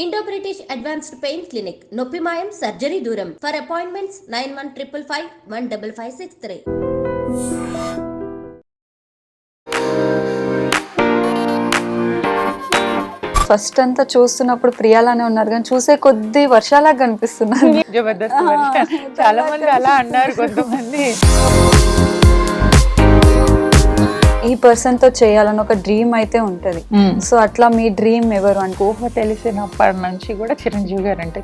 Indo-British advanced pain clinic నొప్పి మాయం surgery దూరం. For appointments 9155515563. ఫస్ట్ అంతా చూస్తున్నప్పుడు ప్రియాలానే ఉన్నారు కానీ చూసే కొద్ది వర్షాలాగా కనిపిస్తున్నారు. జబర్దస్త్ వర్ష. చాలా మంది అలా అన్నారు కొంతమంది. ఈ పర్సన్ తో చేయాలని ఒక డ్రీమ్ అయితే ఉంటది. సో అట్లా మీ డ్రీమ్ ఎవరు అంటే? ఊహ తెలిసినప్పటి నుంచి కూడా చిరంజీవి గారు అంటే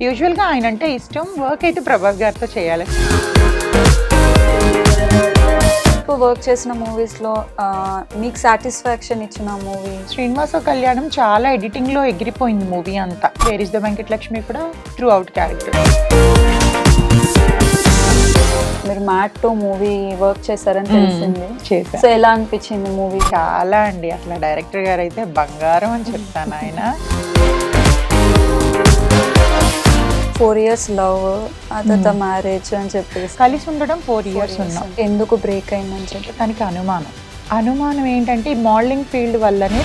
యూజువల్ గా ఆయన అంటే ఇష్టం. వర్క్ అయితే ప్రభాస్ గారితో చేయాలి. వర్క్ చేసిన మూవీస్ లో మీకు సాటిస్ఫాక్షన్ ఇచ్చిన మూవీ? శ్రీనివాస కళ్యాణం చాలా ఎడిటింగ్ లో ఎగిరిపోయింది మూవీ అంతా. వేర్ ఇస్ ద వెంకటలక్ష్మి కూడా త్రూ అవుట్ క్యారెక్టర్. మీరు మ్యాట్ టు మూవీ వర్క్ చేశారని తెలిసింది. చేశాను. సో ఎలా అనిపించింది మూవీ? చాలా అండి, అసలు డైరెక్టర్ గారు అయితే బంగారం అని చెప్తాను. ఆయన 4 years లవ్, ఆ తర్వాత మ్యారేజ్ అని చెప్పేసి కలిసి ఉండడం 4 years ఉన్నాం. ఎందుకు బ్రేక్ అయిందని చెప్పి తనకి అనుమానం ఏంటంటే ఈ మోడలింగ్ ఫీల్డ్ వల్లనే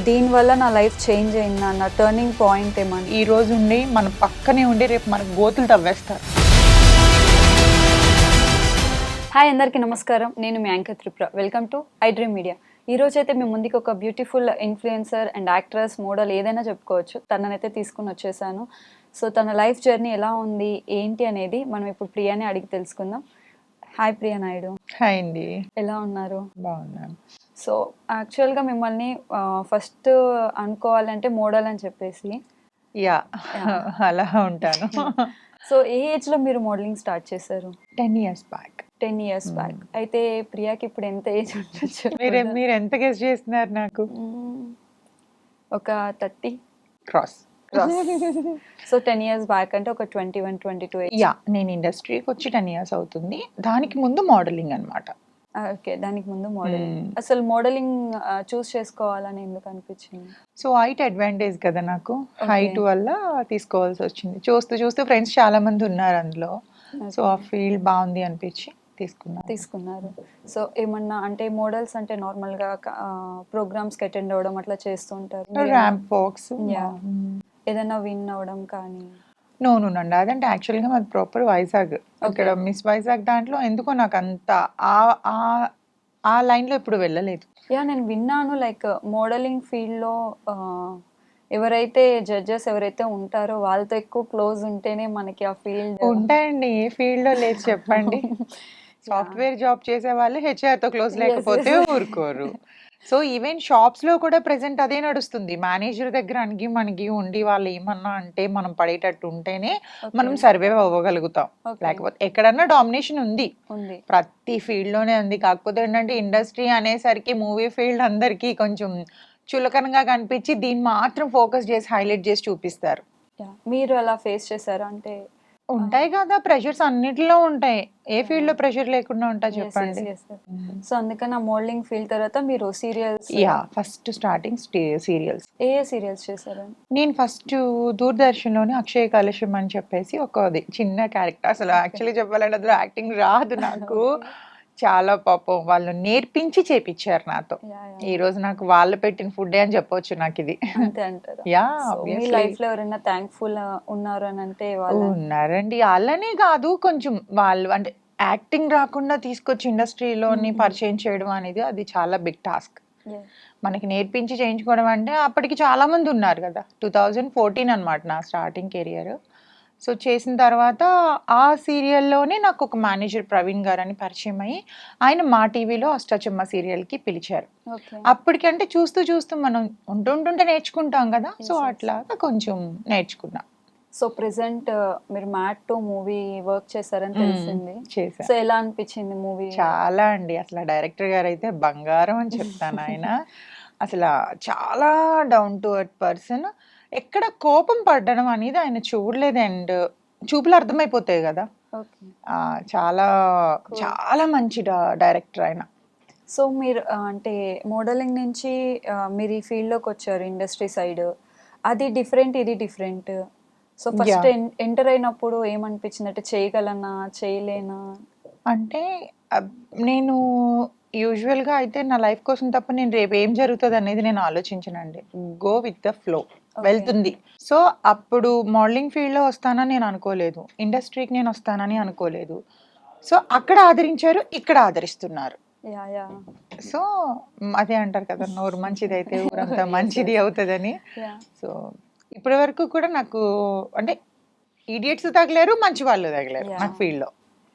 దీనివల్ల నా లైఫ్ చేంజ్ అయింది అన్న టర్నింగ్ పాయింట్ ఏమన్నా? ఈ రోజు ఉండి మన పక్కనే ఉండి రేపు మనకు గోతులు తవ్వేస్తారు. హాయ్ అందరికీ నమస్కారం, నేను మీ anchor Tripura. Welcome to I dream media. ఈ రోజు అయితే మేము ముందుకు ఒక beautiful influencer and actress, model ఏదైనా చెప్పుకోవచ్చు, తననైతే తీసుకుని వచ్చేసాను. సో తన లైఫ్ జర్నీ ఎలా ఉంది ఏంటి అనేది మనం ఇప్పుడు ప్రియాని అడిగి తెలుసుకుందాం. హాయ్ ప్రియా నాయుడు. హాయ్ అండి, ఎలా ఉన్నారు? బాగున్నాను. సో యాక్చువల్గా మిమ్మల్ని ఫస్ట్ అనుకోవాలంటే మోడల్ అని చెప్పేసి. యా, అలా ఉంటాను. సో ఏ ఏజ్లో మీరు మోడలింగ్ స్టార్ట్ చేశారు? 10 years బ్యాక్. 10 years back. అయితే ప్రియాకి ఇప్పుడు ఎంత ఏజ్ ఉండొచ్చు? మీరు ఎంత గెస్ చేస్తున్నారు? నాకు ఒక 30 క్రాస్. సో 10 years బ్యాక్ అంటే ఒక 21-22 ఏజ్. యా, నేను ఇండస్ట్రీకి వచ్చి 10 years అవుతుంది. దానికి ముందు మోడలింగ్ అన్నమాట. ఓకే, దానికి ముందు మోడలింగ్. అసలు మోడలింగ్ చూస్ చేసుకోవాలని ఎందుకు అనిపించింది? సో హైట్ అడ్వాంటేజ్ కదా నాకు. హైట్ వల్ల తీసుకోవాల్సి వచ్చింది. చూస్తూ ఫ్రెండ్స్ చాలా మంది ఉన్నారు అందులో. సో ఆ ఫీల్డ్ బాగుంది అనిపించి తీసుకున్నారు. సో ఏమన్నా అంటే మోడల్స్ అంటే నార్మల్ గా ప్రోగ్రామ్స్ కి అటెండ్ అవ్వడం అట్లా చేస్తూ ఉంటారు. Ramp walks. ఏదైనా విన్ అవ్వడం కానీ? నోనండి, అదంటే యాక్చువల్గా మాది ప్రాపర్ వైజాగ్. ఇక్కడ మిస్ వైజాగ్ దాంట్లో ఎందుకో నాకు అంత ఆ లైన్లో ఇప్పుడు వెళ్ళలేదు. యా, నేను విన్నాను లైక్ మోడలింగ్ ఫీల్డ్లో ఎవరైతే జడ్జెస్ ఎవరైతే ఉంటారో వాళ్ళతో ఎక్కువ క్లోజ్ ఉంటేనే మనకి ఆ ఫీల్డ్ ఉంటాయండి. ఏ ఫీల్డ్లో లేదు చెప్పండి. సాఫ్ట్వేర్ జాబ్ చేసే వాళ్ళు హెచ్ఆర్తో క్లోజ్ లేకపోతే ఊరుకోరు. సో ఈవెన్ షాప్స్ లో కూడా ప్రెసెంట్ అదే నడుస్తుంది. మేనేజర్ దగ్గర అణిగి ఉండి వాళ్ళు ఏమన్నా అంటే మనం పడేటట్టు ఉంటేనే మనం సర్వైవ్ అవ్వగలుగుతాం. లేకపోతే ఎక్కడన్నా డామినేషన్ ఉంది, ప్రతి ఫీల్డ్ లోనే ఉంది. కాకపోతే ఏంటంటే ఇండస్ట్రీ అనేసరికి మూవీ ఫీల్డ్ అందరికి కొంచెం చులకనగా కనిపించి దీన్ని మాత్రం ఫోకస్ చేసి హైలైట్ చేసి చూపిస్తారు. మీరు అలా ఫేస్ చేశారు అంటే? ఉంటాయి కదా, ప్రెషర్స్ అన్నిటిలో ఉంటాయి. ఏ ఫీల్డ్ లో ప్రెషర్ లేకుండా ఉంటా చెప్పండి. సో అందుకని ఆ మోడలింగ్ ఫీల్డ్ తర్వాత మీరు serials? Yeah, first starting serials. ఏ సీరియల్స్ చేశారు? నేను ఫస్ట్ దూరదర్శన్ లోనే అక్షయ కలశం అని చెప్పేసి ఒక చిన్న క్యారెక్టర్. అసలు యాక్చువల్లీ చెప్పాలంటే అందులో యాక్టింగ్ రాదు నాకు. చాలా పాపం వాళ్ళు నేర్పించి చేపించారు నాతో. ఈ రోజు నాకు వాళ్ళు పెట్టిన ఫుడ్ అని చెప్పొచ్చు నాకు ఇది. అంతే అంటారు? యా, మీ లైఫ్ లో ఎవరైనా థ్యాంక్ఫుల్ ఉన్నారు అని అంటే? ఉన్నారండి. వాళ్ళనే కాదు, కొంచెం వాళ్ళు అంటే యాక్టింగ్ రాకుండా తీసుకొచ్చి ఇండస్ట్రీలోని పరిచయం చేయడం అనేది అది చాలా బిగ్ టాస్క్. మనకి నేర్పించి చేయించుకోవడం అంటే అప్పటికి చాలా మంది ఉన్నారు కదా. 2014 అనమాట నా స్టార్టింగ్ కెరియర్. సో చేసిన తర్వాత ఆ సీరియల్లోనే నాకు ఒక మేనేజర్ ప్రవీణ్ గారు అని పరిచయం అయ్యి ఆయన మా టీవీలో అష్టాచమ్మ సీరియల్కి పిలిచారు. అప్పటికంటే చూస్తూ మనం ఉంటుంటే నేర్చుకుంటాం కదా. సో అట్లాగా కొంచెం నేర్చుకున్నా. సో ప్రెసెంట్ మీరు మ్యాట్ టు మూవీ వర్క్ చేశారని తెలిసింది. చేశాను. సో ఎలా అనిపించింది మూవీ? చాలా అండి, అసలు డైరెక్టర్ గారు అయితే బంగారం అని చెప్తాను. ఆయన అసలు చాలా డౌన్ టు ఎర్త్ పర్సన్. ఎక్కడ కోపం పడ్డం అనేది ఆయన చూడలేదు. అండ్ చూపులు అర్థమైపోతాయి కదా. చాలా చాలా మంచి డైరెక్టర్ ఆయన. సో మీరు అంటే మోడలింగ్ నుంచి మీరు ఈ ఫీల్డ్లోకి వచ్చారు ఇండస్ట్రీ సైడ్. అది డిఫరెంట్, ఇది డిఫరెంట్. సో ఫస్ట్ ఎంటర్ అయినప్పుడు ఏమనిపించింది? అంటే చేయగలనా చేయలేనా అంటే నేను యూజువల్గా అయితే నా లైఫ్ కోసం తప్ప నేను రేపు ఏం జరుగుతుంది అనేది నేను ఆలోచించనండి. గో విత్ ద ఫ్లో, వెళ్తుంది. సో అప్పుడు మోడలింగ్ ఫీల్డ్లో వస్తానని నేను అనుకోలేదు, ఇండస్ట్రీకి నేను వస్తానని అనుకోలేదు. సో అక్కడ ఆదరించారు, ఇక్కడ ఆదరిస్తున్నారు. యా యా సో అదే అంటారు కదా, నోరు మంచిది అయితే ఊరంతా మంచిది అవుతుందని. యా సో ఇప్పటి వరకు కూడా నాకు అంటే ఈడియట్స్ తగిలారు, మంచి వాళ్ళు తగిలారు నాకు ఫీల్డ్లో.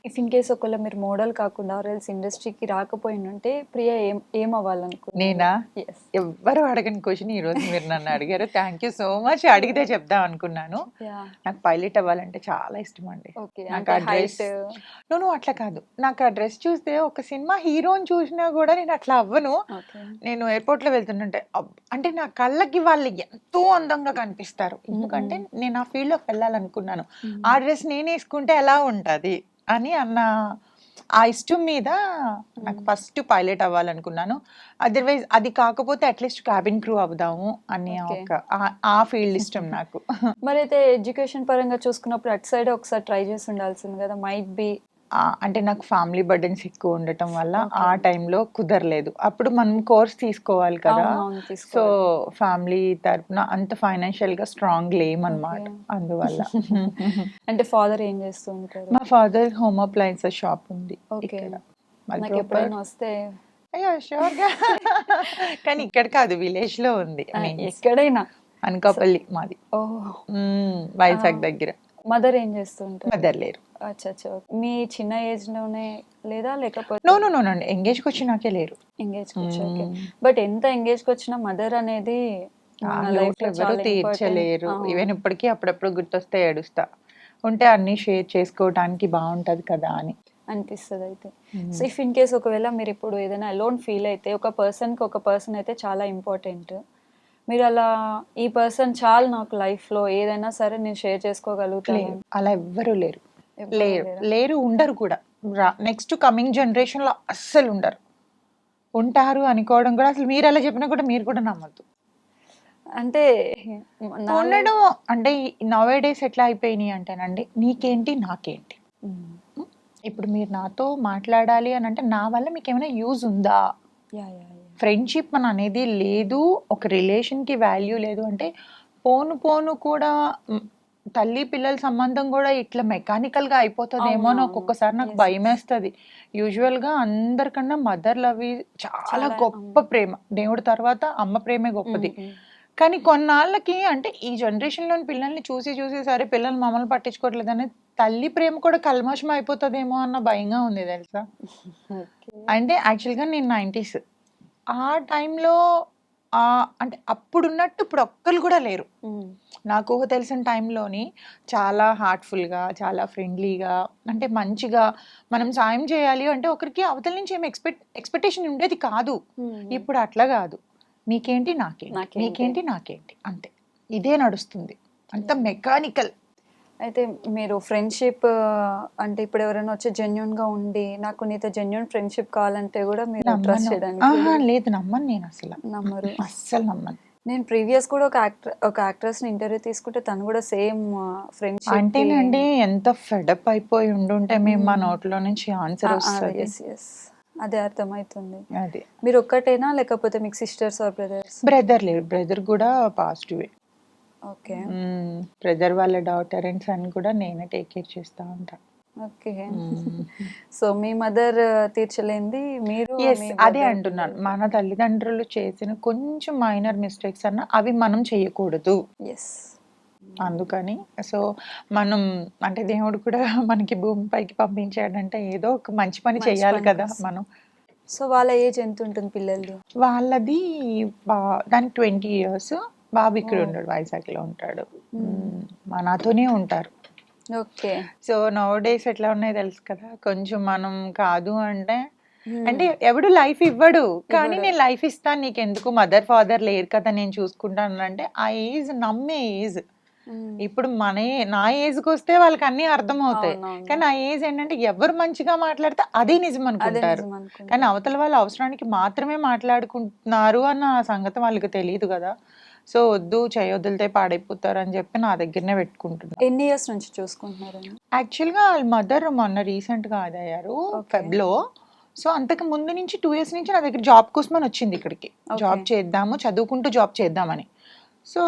ఇఫ్ ఇన్ కేస్ ఒకవేళ మీరు మోడల్ కాకుండా ఆర్ఎల్స్ ఇండస్ట్రీకి రాకపోయిందంటే ప్రియా ఏం అవ్వాలనుకుంటున్నారు? నేనా? ఎస్. ఎవ్వరు అడగని క్వశ్చన్ ఈ రోజు మీరు నన్ను అడిగారు. Thank you so much. అడిగితే చెప్దాం అనుకున్నాను. యా నాకు పైలట్ అవ్వాలంటే చాలా ఇష్టం అండి. ఓకే. నాకు అంటే ఆ డ్రెస్ హైట్. నువ్వు అట్లా కాదు, నాకు ఆ డ్రెస్ చూస్తే ఒక సినిమా హీరోని చూసినా కూడా నేను అట్లా అవ్వను. ఓకే. నేను ఎయిర్పోర్ట్ లో వెళ్తుంటే అంటే నా కళ్ళకి వాళ్ళు ఎంతో అందంగా కనిపిస్తారు. ఎందుకంటే నేను ఆ ఫీల్డ్ లోకి వెళ్ళాలనుకున్నాను. ఆ డ్రెస్ నేను వేసుకుంటే ఎలా ఉంటది అని అన్న ఆ ఇష్టం మీద నాకు ఫస్ట్ పైలట్ అవ్వాలనుకున్నాను. అదర్వైజ్ అది కాకపోతే అట్లీస్ట్ క్యాబిన్ క్రూ అవుదాము అని ఒక ఆ ఫీల్డ్ ఇష్టం నాకు. మరి అయితే ఎడ్యుకేషన్ పరంగా చూసుకున్నప్పుడు అటు సైడ్ ఒకసారి ట్రై చేసి ఉండాల్సింది కదా, మైట్ బి. అంటే నాకు ఫ్యామిలీ బర్డెన్స్ ఎక్కువ ఉండటం వల్ల ఆ టైంలో కుదరలేదు. అప్పుడు మనం కోర్స్ తీసుకోవాలి కదా, సో ఫ్యామిలీ తరపున అంత ఫైనాన్షియల్ గా స్ట్రాంగ్ లేమన్నమాట, అందువల్ల. అంటే ఫాదర్ ఏం చేస్తూ ఉంటారు? మా ఫాదర్ హోమ్ అప్లయన్సెస్ షాప్ ఉంది ఓకే. ఇక్కడ. నాకు ఎప్పుడైనా వస్తే అయ్యో షూర్ గా. కానీ ఇక్కడ కాదు, విలేజ్ లో ఉంది. ఎక్కడైనా అనకాపల్లి మాది, ఓహ్, వైజాగ్ దగ్గర. మదర్ ఏం చేస్తూ ఉంటారు? మదర్ లేరు. అచ్చా. మీ చిన్న ఏజ్ లోనే లేదా లేకపోతే? నో అండి, ఎంగేజ్కి వచ్చి నాకే లేరు. Engage okay. బట్ ఎంత ఎంగేజ్ కి వచ్చినా మదర్ అనేది మన లైఫ్ లో ఎవరు చాలా తీర్చలేరు. ఈవెన్ ఇప్పటికీ అప్పుడప్పుడు గుర్తొస్తే ఏడుస్తా. ఉంటే అన్ని షేర్ చేసుకోవడానికి బాగుంటది కదా అని అనిపిస్తుంది అయితే. సో ఇఫ్ ఇన్ కేస్ ఒకవేళ మీరు ఇప్పుడు ఏదైనా అలోన్ ఫీల్ అయితే, ఒక పర్సన్ అయితే చాలా ఇంపార్టెంట్, మీరు అలా ఈ పర్సన్ చాలా నాకు లైఫ్ లో ఏదైనా సరే నేను షేర్ చేసుకోగలుగుతాను, అలా ఎవ్వరూ లేరు, ఉండరు కూడా. నెక్స్ట్ కమింగ్ జనరేషన్ లో అస్సలు ఉండరు. ఉంటారు అనుకోవడం కూడా, అసలు మీరు అలా చెప్పినా కూడా మీరు కూడా నమ్మద్దు. అంటే ఉండడం అంటే నవ్ డేస్ ఎట్లా అయిపోయినాయి అంటేనండి, నీకేంటి నాకేంటి. ఇప్పుడు మీరు నాతో మాట్లాడాలి అని అంటే నా వల్ల మీకు ఏమైనా యూజ్ ఉందా? ఫ్రెండ్షిప్ అని అనేది లేదు, ఒక రిలేషన్ కి వాల్యూ లేదు అంటే పోను కూడా తల్లి పిల్లల సంబంధం కూడా ఇట్లా మెకానికల్ గా అయిపోతుందేమో అని ఒక్కొక్కసారి నాకు భయం వేస్తుంది. యూజువల్ గా అందరికన్నా మదర్ లవ్ చాలా గొప్ప ప్రేమ, దేవుడి తర్వాత అమ్మ ప్రేమే గొప్పది. కానీ కొన్నాళ్ళకి అంటే ఈ జనరేషన్ లోని పిల్లల్ని చూసి సరే పిల్లలు మమ్మల్ని పట్టించుకోవట్లేదని తల్లి ప్రేమ కూడా కల్మషం అయిపోతుందేమో అన్న భయంగా ఉంది తెలుసా. అంటే యాక్చువల్గా నేను 90s ఆ టైంలో అంటే అప్పుడున్నట్టు ఇప్పుడు ఒక్కరు కూడా లేరు. నాకు తెలిసిన టైంలోని చాలా హార్ట్ఫుల్గా, చాలా ఫ్రెండ్లీగా, అంటే మంచిగా మనం సాయం చేయాలి అంటే ఒకరికి అవతల నుంచి ఏమి ఎక్స్పెక్టేషన్ ఉండేది కాదు. ఇప్పుడు అట్లా కాదు, నీకేంటి నాకేంటి అంతే, ఇదే నడుస్తుంది, అంత మెకానికల్. అయితే మీరు ఫ్రెండ్షిప్ అంటే ఇప్పుడు ఎవరైనా వచ్చి జెన్యున్ గా ఉండి నాకు నీతో జెన్యున్ ఫ్రెండ్షిప్ కావాలంటే కూడా మీరు ట్రస్ట్ చేయడానికి లేదు, నమ్మను నేను, అసలు నమ్మరు? అస్సలు నమ్మను. నేను ప్రీవియస్ కూడా ఒక యాక్ట్రెస్ ని ఇంటర్వ్యూ తీసుకుంటే తను కూడా సేమ్ ఫ్రెండ్షిప్ అంటేనండి ఎంత ఫెడప్ అయిపోయి ఉండుంటే మేము మా నోట్లో నుంచి ఆన్సర్ వస్తుంది. అదే అర్థమవుతుంది. అది మీరు ఒక్కటేనా లేకపోతే మీకు సిస్టర్స్ ఆర్ బ్రదర్స్? బ్రదర్ లేరు, బ్రదర్ కూడా పాజిటివే. ఓకే. బ్రదర్ వాళ్ళ డాటర్ అండ్ సన్ కూడా నేనే టేక్ కేర్ చేస్తా ఉంటా. ఓకే. సో మీ మదర్ తీర్చలేంది మీరు? అదే అంటున్నాను, మన తల్లిదండ్రులు చేసిన కొంచెం మైనర్ మిస్టేక్స్ అన్న అవి మనం చేయకూడదు. అందుకని సో మనం అంటే దేవుడు కూడా మనకి భూమిపైకి పంపించాడంటే ఏదో ఒక మంచి పని చేయాలి కదా మనం. సో వాళ్ళ ఏజ్ ఎంత ఉంటుంది పిల్లలు? వాళ్ళది దానికి 20 years. బాబు ఇక్కడ ఉంటాడు, వైజాగ్ లో ఉంటాడు, మా నాతోనే ఉంటారు. ఓకే. సో నవ్ డేస్ ఎట్లా ఉన్నాయి తెలుసు కదా, కొంచెం మనం కాదు అంటే అంటే ఎవడు లైఫ్ ఇవ్వడు, కానీ నేను లైఫ్ ఇస్తాను నీకెందుకు, మదర్ ఫాదర్ లేరు కదా నేను చూసుకుంటాను అంటే ఆ ఏజ్ నమ్మే ఏజ్. ఇప్పుడు నా ఏజ్కి వస్తే వాళ్ళకి అన్ని అర్థం అవుతాయి, కానీ ఆ ఏజ్ ఏంటంటే ఎవరు మంచిగా మాట్లాడితే అదే నిజం అనుకుంటారు, కానీ అవతల వాళ్ళ అవసరానికి మాత్రమే మాట్లాడుకుంటున్నారు అన్న సంగతి వాళ్ళకి తెలియదు కదా. సో వద్దు, చేయొద్దులతో పాడైపోతారు అని చెప్పి నా దగ్గరనే పెట్టుకుంటున్నాను. ఎన్ని ఇయర్స్ నుంచి చూసుకుంటున్నారు? యాక్చువల్గా వాళ్ళ మదర్ మొన్న రీసెంట్ గా అదయ్యారు, ఫెబ్లో. సో అంతకు ముందు నుంచి 2 years నుంచి నా దగ్గర జాబ్ కోసమని వచ్చింది ఇక్కడికి. Job Okay. చేద్దాము, చదువుకుంటూ జాబ్ చేద్దామని. సో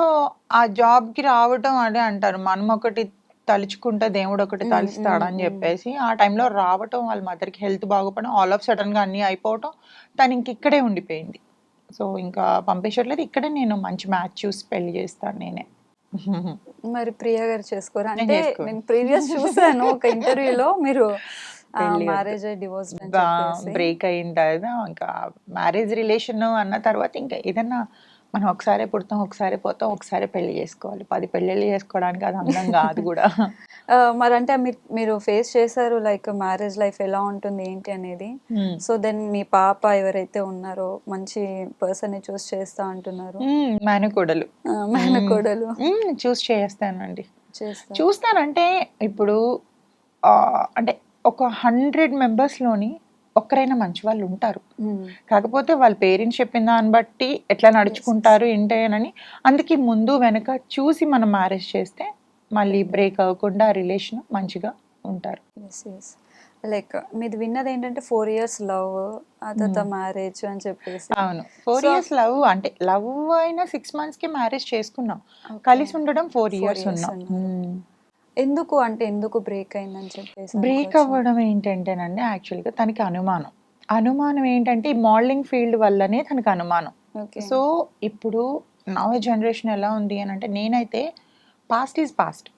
ఆ జాబ్‌కి రావటం అదే అంటారు. మనం ఒకటి తలుచుకుంటే దేవుడు ఒకటి తలుస్తాడని చెప్పేసి ఆ టైంలో రావటం, వాళ్ళ మదర్‌కి హెల్త్ బాగోపోవడం, ఆల్ ఆఫ్ సడెన్‌గా అన్నీ అయిపోవటం, తను ఇంక ఇక్కడే ఉండిపోయింది. సో ఇంకా పంపించట్లేదు. ఇక్కడే నేను మంచి మ్యాచ్ చూసి పెళ్లి చేస్తాను నేనే. మరి ప్రియ గారు చేసుకోరా? నేను అంటే చేసుకోను. నేను ప్రీవియస్ చూసాను ఒక ఇంటర్వ్యూలో మీరు పెళ్లి మ్యారేజ్ డివోర్స్ అని చెప్పేసి. బ్రేక్ అయిన తర్వాత ఇంకా మ్యారేజ్ రిలేషన్ అన్న తర్వాత ఇంకా ఏదన్నా మనం ఒకసారి పుడతాం, ఒకసారి పోతాం, ఒకసారి పెళ్లి చేసుకోవాలి. 10 పెళ్ళిళ్ళు చేసుకోవడానికి అది అందం కాదు కూడా. మరంటే మీరు ఫేస్ చేశారు లైక్ మ్యారేజ్ లైఫ్ ఎలా ఉంటుంది ఏంటి అనేది. సో దెన్ మీ పాప ఎవరైతే ఉన్నారో మంచి పర్సన్ ని చూస్ చేస్తా అంటున్నారు. మేనకోడలు మేనకోడలు చూస్ చేస్తానండి. చేస్తా. చూస్తానంటే ఇప్పుడు అంటే ఒక 100 మెంబర్స్‌లోని ఒక్కరైనా మంచి వాళ్ళు ఉంటారు. కాకపోతే వాళ్ళ పేరెంట్స్ చెప్పిన దాన్ని బట్టి ఎట్లా నడుచుకుంటారు ఏంటని, అందుకే ముందు వెనక చూసి మనం మ్యారేజ్ చేస్తే మళ్ళీ బ్రేక్ అవ్వకుండా రిలేషన్ మంచిగా ఉంటారు. లైక్ మీది విన్నది ఏంటంటే 4 years లవ్, ఆ తర్వాత మ్యారేజ్ అని చెప్పేసి. అవును, 4 years లవ్. అంటే లవ్ అయినా 6 monthsకి మ్యారేజ్ చేసుకున్నాం. కలిసి ఉండడం 4 years ఉన్నాం. ఎందుకు అంటే ఎందుకు బ్రేక్ అయిందని చెప్పేసి బ్రేక్ అవ్వడం ఏంటంటేనండి, యాక్చువల్గా తనకి అనుమానం ఏంటంటే ఈ మోడలింగ్ ఫీల్డ్ వల్లనే తనకు అనుమానం. సో ఇప్పుడు నవ జనరేషన్ ఎలా ఉంది అని అంటే, నేనైతే పాస్ట్ ఈజ్ పాస్ట్,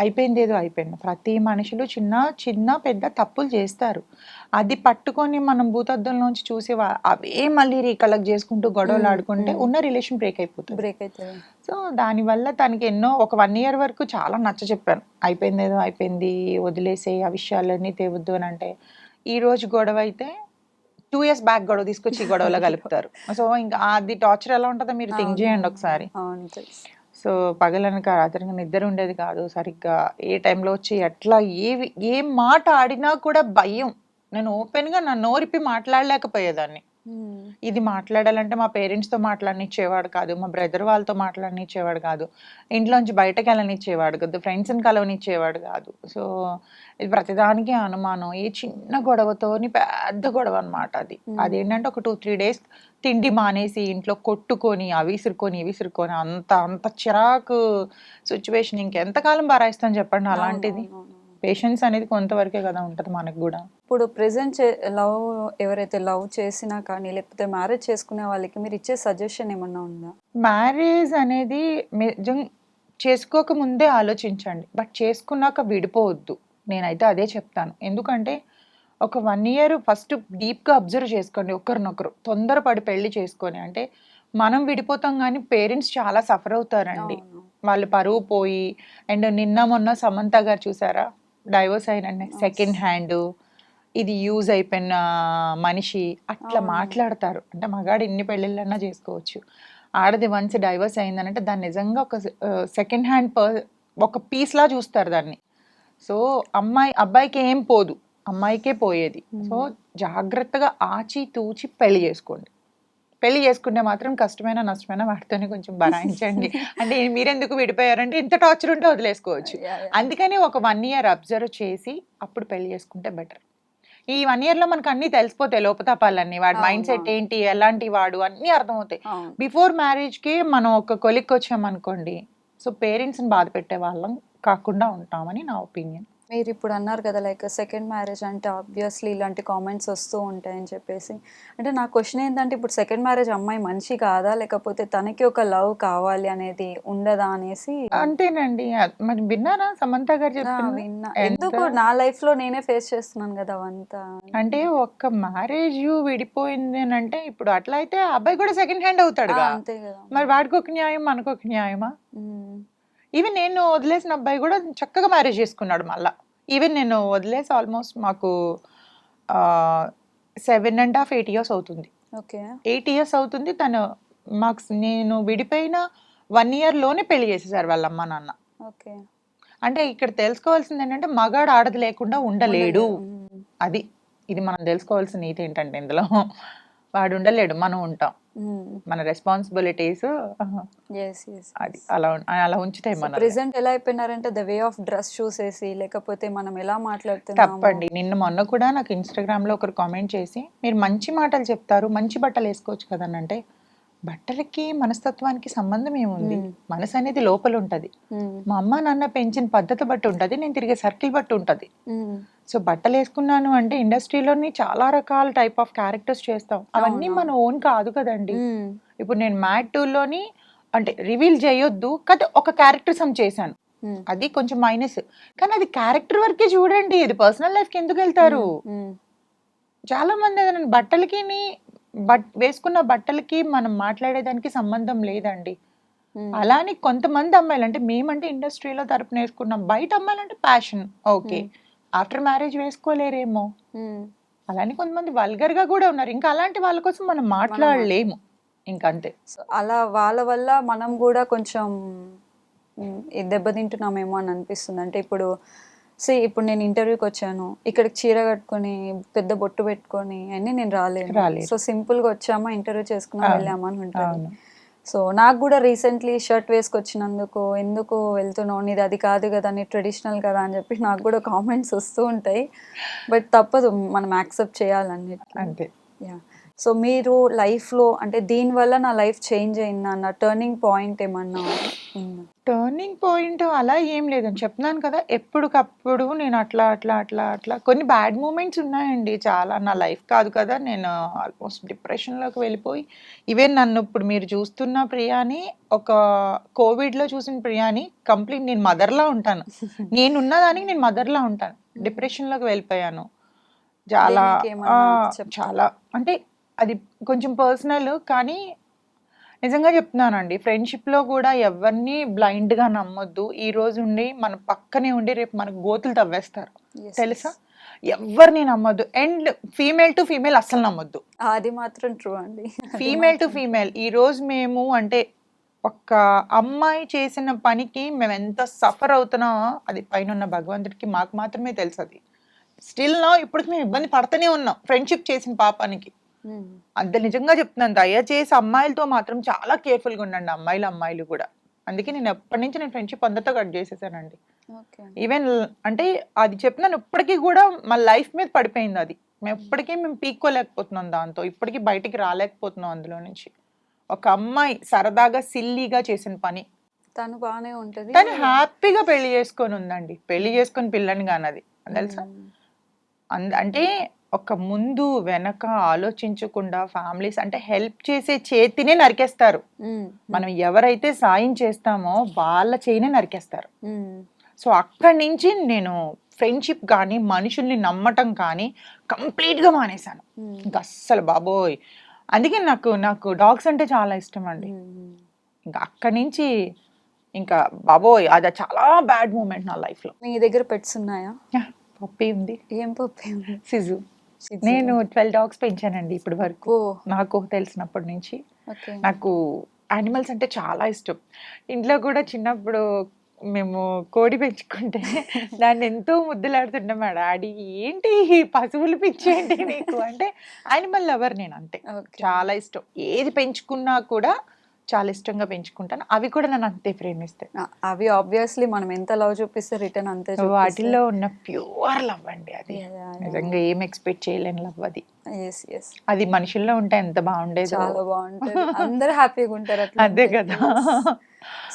అయిపోయింది ఏదో అయిపోయింది. ప్రతి మనుషులు చిన్న చిన్న పెద్ద తప్పులు చేస్తారు. అది పట్టుకొని మనం భూతద్దంలోంచి చూసి అవే మళ్ళీ రీకలెక్ట్ చేసుకుంటూ గొడవలు ఆడుకుంటే ఉన్న రిలేషన్ బ్రేక్ అయిపోతుంది. సో దానివల్ల తనకి ఒక 1 year వరకు చాలా నచ్చ చెప్పాను, అయిపోయింది ఏదో అయిపోయింది, వదిలేసే ఆ విషయాలన్నీ తేవద్దు అని. అంటే ఈ రోజు గొడవ అయితే 2 years బ్యాక్ గొడవ తీసుకొచ్చి ఈ గొడవలో కలుపుతారు. సో ఇంకా అది టార్చర్ ఎలా ఉంటుందో మీరు థింక్ చేయండి ఒకసారి. సో పగలనక రాత్రికి నిద్ర ఉండేది కాదు సరిగ్గా. ఏ టైంలో వచ్చి ఎట్లా ఏ మాట ఆడినా కూడా భయం. నేను ఓపెన్గా నా నోరిప్పి మాట్లాడలేకపోయేదాన్ని. ఇది మాట్లాడాలంటే మా పేరెంట్స్తో మాట్లాడనిచ్చేవాడు కాదు, మా బ్రదర్ వాళ్ళతో మాట్లాడనిచ్చేవాడు కాదు, ఇంట్లోంచి బయటకు వెళ్ళనిచ్చేవాడు కాదు, ఫ్రెండ్స్ని కలవనిచ్చేవాడు కాదు. సో ఇది ప్రతిదానికి అనుమానం. ఏ చిన్న గొడవతోని పెద్ద గొడవ అనమాట అది. అదేంటంటే ఒక 2-3 days తిండి మానేసి ఇంట్లో కొట్టుకొని అవి విసురుకొని అంత అంత చిరాకు సిచ్యువేషన్. ఇంకెంతకాలం భరాయిస్తాను చెప్పండి అలాంటిది. పేషెన్స్ అనేది కొంతవరకే కదా ఉంటుంది మనకు కూడా. ఇప్పుడు ప్రెసెంట్ ఎవరైతే లవ్ చేసినా కానీ లేకపోతే మ్యారేజ్ చేసుకునే వాళ్ళకి మీరు ఇచ్చే సజెషన్ ఏమన్నా ఉందా? మ్యారేజ్ అనేది చేసుకోక ముందే ఆలోచించండి, బట్ చేసుకున్నాక విడిపోవద్దు. నేనైతే అదే చెప్తాను. ఎందుకంటే ఒక 1 year ఫస్ట్ డీప్గా అబ్జర్వ్ చేసుకోండి ఒకరినొకరు. తొందరపడి పెళ్లి చేసుకొని అంటే మనం విడిపోతాం కానీ పేరెంట్స్ చాలా సఫర్ అవుతారండి. వాళ్ళు పరువు పోయి. అండ్ నిన్న మొన్న సమంత గారు చూసారా, డైవోర్స్ అయినండి, సెకండ్ హ్యాండ్, ఇది యూజ్ అయిపోయిన మనిషి అట్లా మాట్లాడతారు. అంటే మగాడు ఎన్ని పెళ్ళిళ్ళన్నా చేసుకోవచ్చు, ఆడది వన్స్ డైవోర్స్ అయిందనంటే దాన్ని నిజంగా ఒక సెకండ్ హ్యాండ్ ఒక పీస్ లా చూస్తారు దాన్ని. సో అబ్బాయికి ఏం పోదు, అమ్మాయికే పోయేది. సో జాగ్రత్తగా ఆచి తూచి పెళ్లి చేసుకోండి. పెళ్లి చేసుకుంటే మాత్రం కష్టమైన నష్టమైన వాటితోనే కొంచెం భరాయించండి. అంటే మీరెందుకు విడిపోయారంటే ఇంత టార్చర్ ఉంటే వదిలేసుకోవచ్చు. అందుకని ఒక 1 year అబ్జర్వ్ చేసి అప్పుడు పెళ్లి చేసుకుంటే బెటర్. ఈ 1 yearలో మనకు అన్ని తెలిసిపోతాయి, లోపతాపాలన్నీ, వాడి మైండ్ సెట్ ఏంటి, ఎలాంటి వాడు, అన్నీ అర్థమవుతాయి. బిఫోర్ మ్యారేజ్కి మనం ఒక కొలిక్కి వచ్చామనుకోండి, సో పేరెంట్స్ని బాధ పెట్టే వాళ్ళం కాకుండా ఉంటామని నా ఒపీనియన్. మీరు ఇప్పుడు అన్నారు కదా లైక్ సెకండ్ మ్యారేజ్ అంటే ఆబ్వియస్లీ ఇలాంటి కామెంట్స్ వస్తూ ఉంటాయని చెప్పేసి. అంటే నా క్వశ్చన్ ఏంటంటే, ఇప్పుడు సెకండ్ మ్యారేజ్ అమ్మాయి మంచి కాదా, లేకపోతే తనకి ఒక లవ్ కావాలి అనేది ఉండదా అనేసి. అంతేనండి. మరి విన్నారా సమంత గారు చెప్పింది? విన్నా. ఎందుకు నా లైఫ్ లో నేనే ఫేస్ చేస్తున్నాను కదా అవంతా. అంటే ఒక్క మ్యారేజ్ విడిపోయింది అని అంటే ఇప్పుడు అట్లా అయితే అబ్బాయి కూడా సెకండ్ హ్యాండ్ అవుతాడు. అంతే కదా. మరి వాడికి ఒక న్యాయం, మనకు ఒక న్యాయమా? ఈవెన్ నేను వదిలేసిన అబ్బాయి కూడా చక్కగా మ్యారేజ్ చేసుకున్నాడు మళ్ళా. ఈవెన్ నేను వదిలేసి ఆల్మోస్ట్ మాకు 7.5 8 years అవుతుంది. 8 years అవుతుంది. తను నేను విడిపోయిన 1 yearలోనే పెళ్లి చేసేసారు వాళ్ళ అమ్మ నాన్న. అంటే ఇక్కడ తెలుసుకోవాల్సింది ఏంటంటే మగాడు ఆడది లేకుండా ఉండలేడు. ఇది మనం తెలుసుకోవాల్సిన నీతి ఏంటంటే ఇందులో వాడు ఉండలేడు, మనం ఉంటాం. మన రెస్పాన్సిబిలిటీస్ అది అలా ఉంచుతాయి మన. ప్రెసెంట్ ఎలా అయిపోయినారంటే ద వే ఆఫ్ డ్రెస్ చూసేసి, లేకపోతే మనం ఎలా మాట్లాడుతున్నాము. తప్పండి. మొన్న కూడా నాకు ఇన్స్టాగ్రామ్ లో ఒకరు కామెంట్ చేసి, మీరు మంచి మాటలు చెప్తారు, మంచి బట్టలు వేసుకోవచ్చు కదని. అంటే బట్టలకి మనస్తత్వానికి సంబంధం ఏముంది? మనసు అనేది లోపల ఉంటది. మా అమ్మ నాన్న పెంచిన పద్ధతి బట్టి ఉంటది, నేను తిరిగే సర్కిల్ బట్టి ఉంటది. సో బట్టలు వేసుకున్నాను అంటే ఇండస్ట్రీలోని చాలా రకాల టైప్ ఆఫ్ క్యారెక్టర్స్ చేస్తాం, అవన్నీ మన ఓన్ కాదు కదండి. ఇప్పుడు నేను మ్యాట్ 2లోని అంటే రివీల్ చేయొద్దు కదా, ఒక క్యారెక్టరిజం చేశాను, అది కొంచెం మైనస్. కానీ అది క్యారెక్టర్ వరకే చూడండి, ఇది పర్సనల్ లైఫ్ కి ఎందుకు వెళ్తారు? చాలా మంది ఏదైనా బట్టలకి వేసుకున్న బట్టలకి మనం మాట్లాడేదానికి సంబంధం లేదండి. అలానే కొంతమంది అమ్మాయిలు, అంటే మేమంటే ఇండస్ట్రీలో తరపున వేసుకున్నాం, బయట అమ్మాయిలంటే ప్యాషన్, ఓకే, ఆఫ్టర్ మ్యారేజ్ వేసుకోలేరేమో. అలానే కొంతమంది వల్గర్ గా కూడా ఉన్నారు, ఇంకా అలాంటి వాళ్ళ కోసం మనం మాట్లాడలేము, ఇంకంతే. సో అలా వాళ్ళ వల్ల మనం కూడా కొంచెం దెబ్బతింటున్నామేమో అని అనిపిస్తుంది. అంటే ఇప్పుడు నేను ఇంటర్వ్యూకి వచ్చాను, ఇక్కడికి చీర కట్టుకొని పెద్ద బొట్టు పెట్టుకొని అన్నీ నేను రాలేదు. సో సింపుల్ గా వచ్చామా, ఇంటర్వ్యూ చేసుకున్నా, వెళ్ళామా అని ఉంటుంది. సో నాకు కూడా రీసెంట్లీ షర్ట్ వేసుకొచ్చినందుకు ఎందుకు వెళ్తున్నావు, నీది అది కాదు కదా, నీ ట్రెడిషనల్ కదా అని చెప్పి నాకు కూడా కామెంట్స్ వస్తూ ఉంటాయి. బట్ తప్పదు, మనం యాక్సెప్ట్ చేయాలన్నిటికీ. అంతే. యా. సో మీరు లైఫ్లో అంటే దీనివల్ల నా లైఫ్ చేంజ్ అయిందా అన్న టర్నింగ్ పాయింట్ ఏమన్నా ఉందా? టర్నింగ్ పాయింట్ అలా ఏం లేదని చెప్తున్నాను కదా, ఎప్పటికప్పుడు నేను అట్లా కొన్ని బ్యాడ్ మూమెంట్స్ ఉన్నాయండి చాలా. నా లైఫ్ కాదు కదా, నేను ఆల్మోస్ట్ డిప్రెషన్లోకి వెళ్ళిపోయి, ఈవెన్ నన్ను ఇప్పుడు మీరు చూస్తున్న ప్రియాని, ఒక కోవిడ్లో చూసిన ప్రియాని కంప్లీట్ నేను మదర్లా ఉంటాను. నేనున్నదానికి నేను మదర్లా ఉంటాను. డిప్రెషన్లోకి వెళ్ళిపోయాను చాలా. చాలా అంటే అది కొంచెం పర్సనల్, కానీ నిజంగా చెప్తున్నానండి, ఫ్రెండ్షిప్లో కూడా ఎవరిని బ్లైండ్గా నమ్మొద్దు. ఈ రోజు ఉండి మన పక్కనే ఉండి రేపు మనకు గోతులు తవ్వేస్తారు, తెలుసా? ఎవరిని నమ్మొద్దు. అండ్ ఫీమేల్ టు ఫీమేల్ అస్సలు నమ్మొద్దు, అది మాత్రం ట్రూ అండి. Female to female. ఈ రోజు మేము అంటే ఒక అమ్మాయి చేసిన పనికి మేము ఎంత సఫర్ అవుతున్నామో అది పైన ఉన్న భగవంతుడికి మాకు మాత్రమే తెలుసు. అది స్టిల్ నా ఇప్పటికి మేము ఇబ్బంది పడుతూనే ఉన్నాం ఫ్రెండ్షిప్ చేసిన పాపానికి. అంత నిజంగా చెప్తున్నాను, దయచేసి అమ్మాయిలతో మాత్రం చాలా కేర్ఫుల్గా ఉండండి, అమ్మాయిలు కూడా. అందుకే నేను ఎప్పటి నుంచి నేను ఫ్రెండ్షిప్ అందరితో కట్ చేసేసానండి. ఈవెన్ అంటే అది చెప్తున్నాను, ఇప్పటికీ కూడా మా లైఫ్ మీద పడిపోయింది అది. మేము పీక్కోలేకపోతున్నాం దాంతో, ఇప్పటికీ బయటికి రాలేకపోతున్నాం అందులో నుంచి. ఒక అమ్మాయి సరదాగా సిల్లీగా చేసిన పని, తను బాగానే ఉంటుంది, తను హ్యాపీగా పెళ్లి చేసుకొని ఉందండి, పెళ్లి చేసుకొని పిల్లని కానది, తెలుసా? అంటే ఒక ముందు వెనక ఆలోచించకుండా ఫ్యామిలీస్ అంటే హెల్ప్ చేసే చేతినే నరికేస్తారు. మనం ఎవరైతే సాయం చేస్తామో వాళ్ళ చేయినే నరికేస్తారు. సో అక్కడి నుంచి నేను ఫ్రెండ్షిప్ కానీ మనుషుల్ని నమ్మటం కానీ కంప్లీట్గా మానేశాను. ఇంకా అస్సలు బాబోయ్, అందుకే నాకు డాగ్స్ అంటే చాలా ఇష్టం అండి. ఇంకా అక్కడి నుంచి ఇంకా బాబోయ్, అది చాలా బ్యాడ్ మూమెంట్ నా లైఫ్లో. మీ దగ్గర పెట్స్ ఉన్నాయా? పప్పి ఉంది. ఏం పప్పి ఉంది? సిజు. నేను 12 డాగ్స్ పెంచానండి ఇప్పటి వరకు, నాకు తెలిసినప్పటి నుంచి. నాకు యానిమల్స్ అంటే చాలా ఇష్టం. ఇంట్లో కూడా చిన్నప్పుడు మేము కోడి పెంచుకుంటే దాన్ని ఎంతో ముద్దులాడుతుండే మా డాడీ, ఏంటి పశువులు పిచ్చేంటి నీకు అంటే, యానిమల్ లవర్ నేను, అంతే. చాలా ఇష్టం, ఏది పెంచుకున్నా కూడా చాలా ఇష్టంగా పెంచుకుంటాను. అవి కూడా నన్ను అంతే ప్రేమిస్తాయి. అవి ఆబ్వియస్లీ మనం ఎంత లవ్ చూపిస్తే రిటర్న్ అంతే. వాటిలో ఉన్న ప్యూర్ లవ్ అండి అది, నిజంగా ఏం ఎక్స్పెక్ట్ చేయలేని లవ్ అది. అది మనుషుల్లో ఉంటే ఎంత బాగుండేది, చాలా బాగుంటుంది, అందరూ హ్యాపీగా ఉంటారు అట్లా. అదే కదా.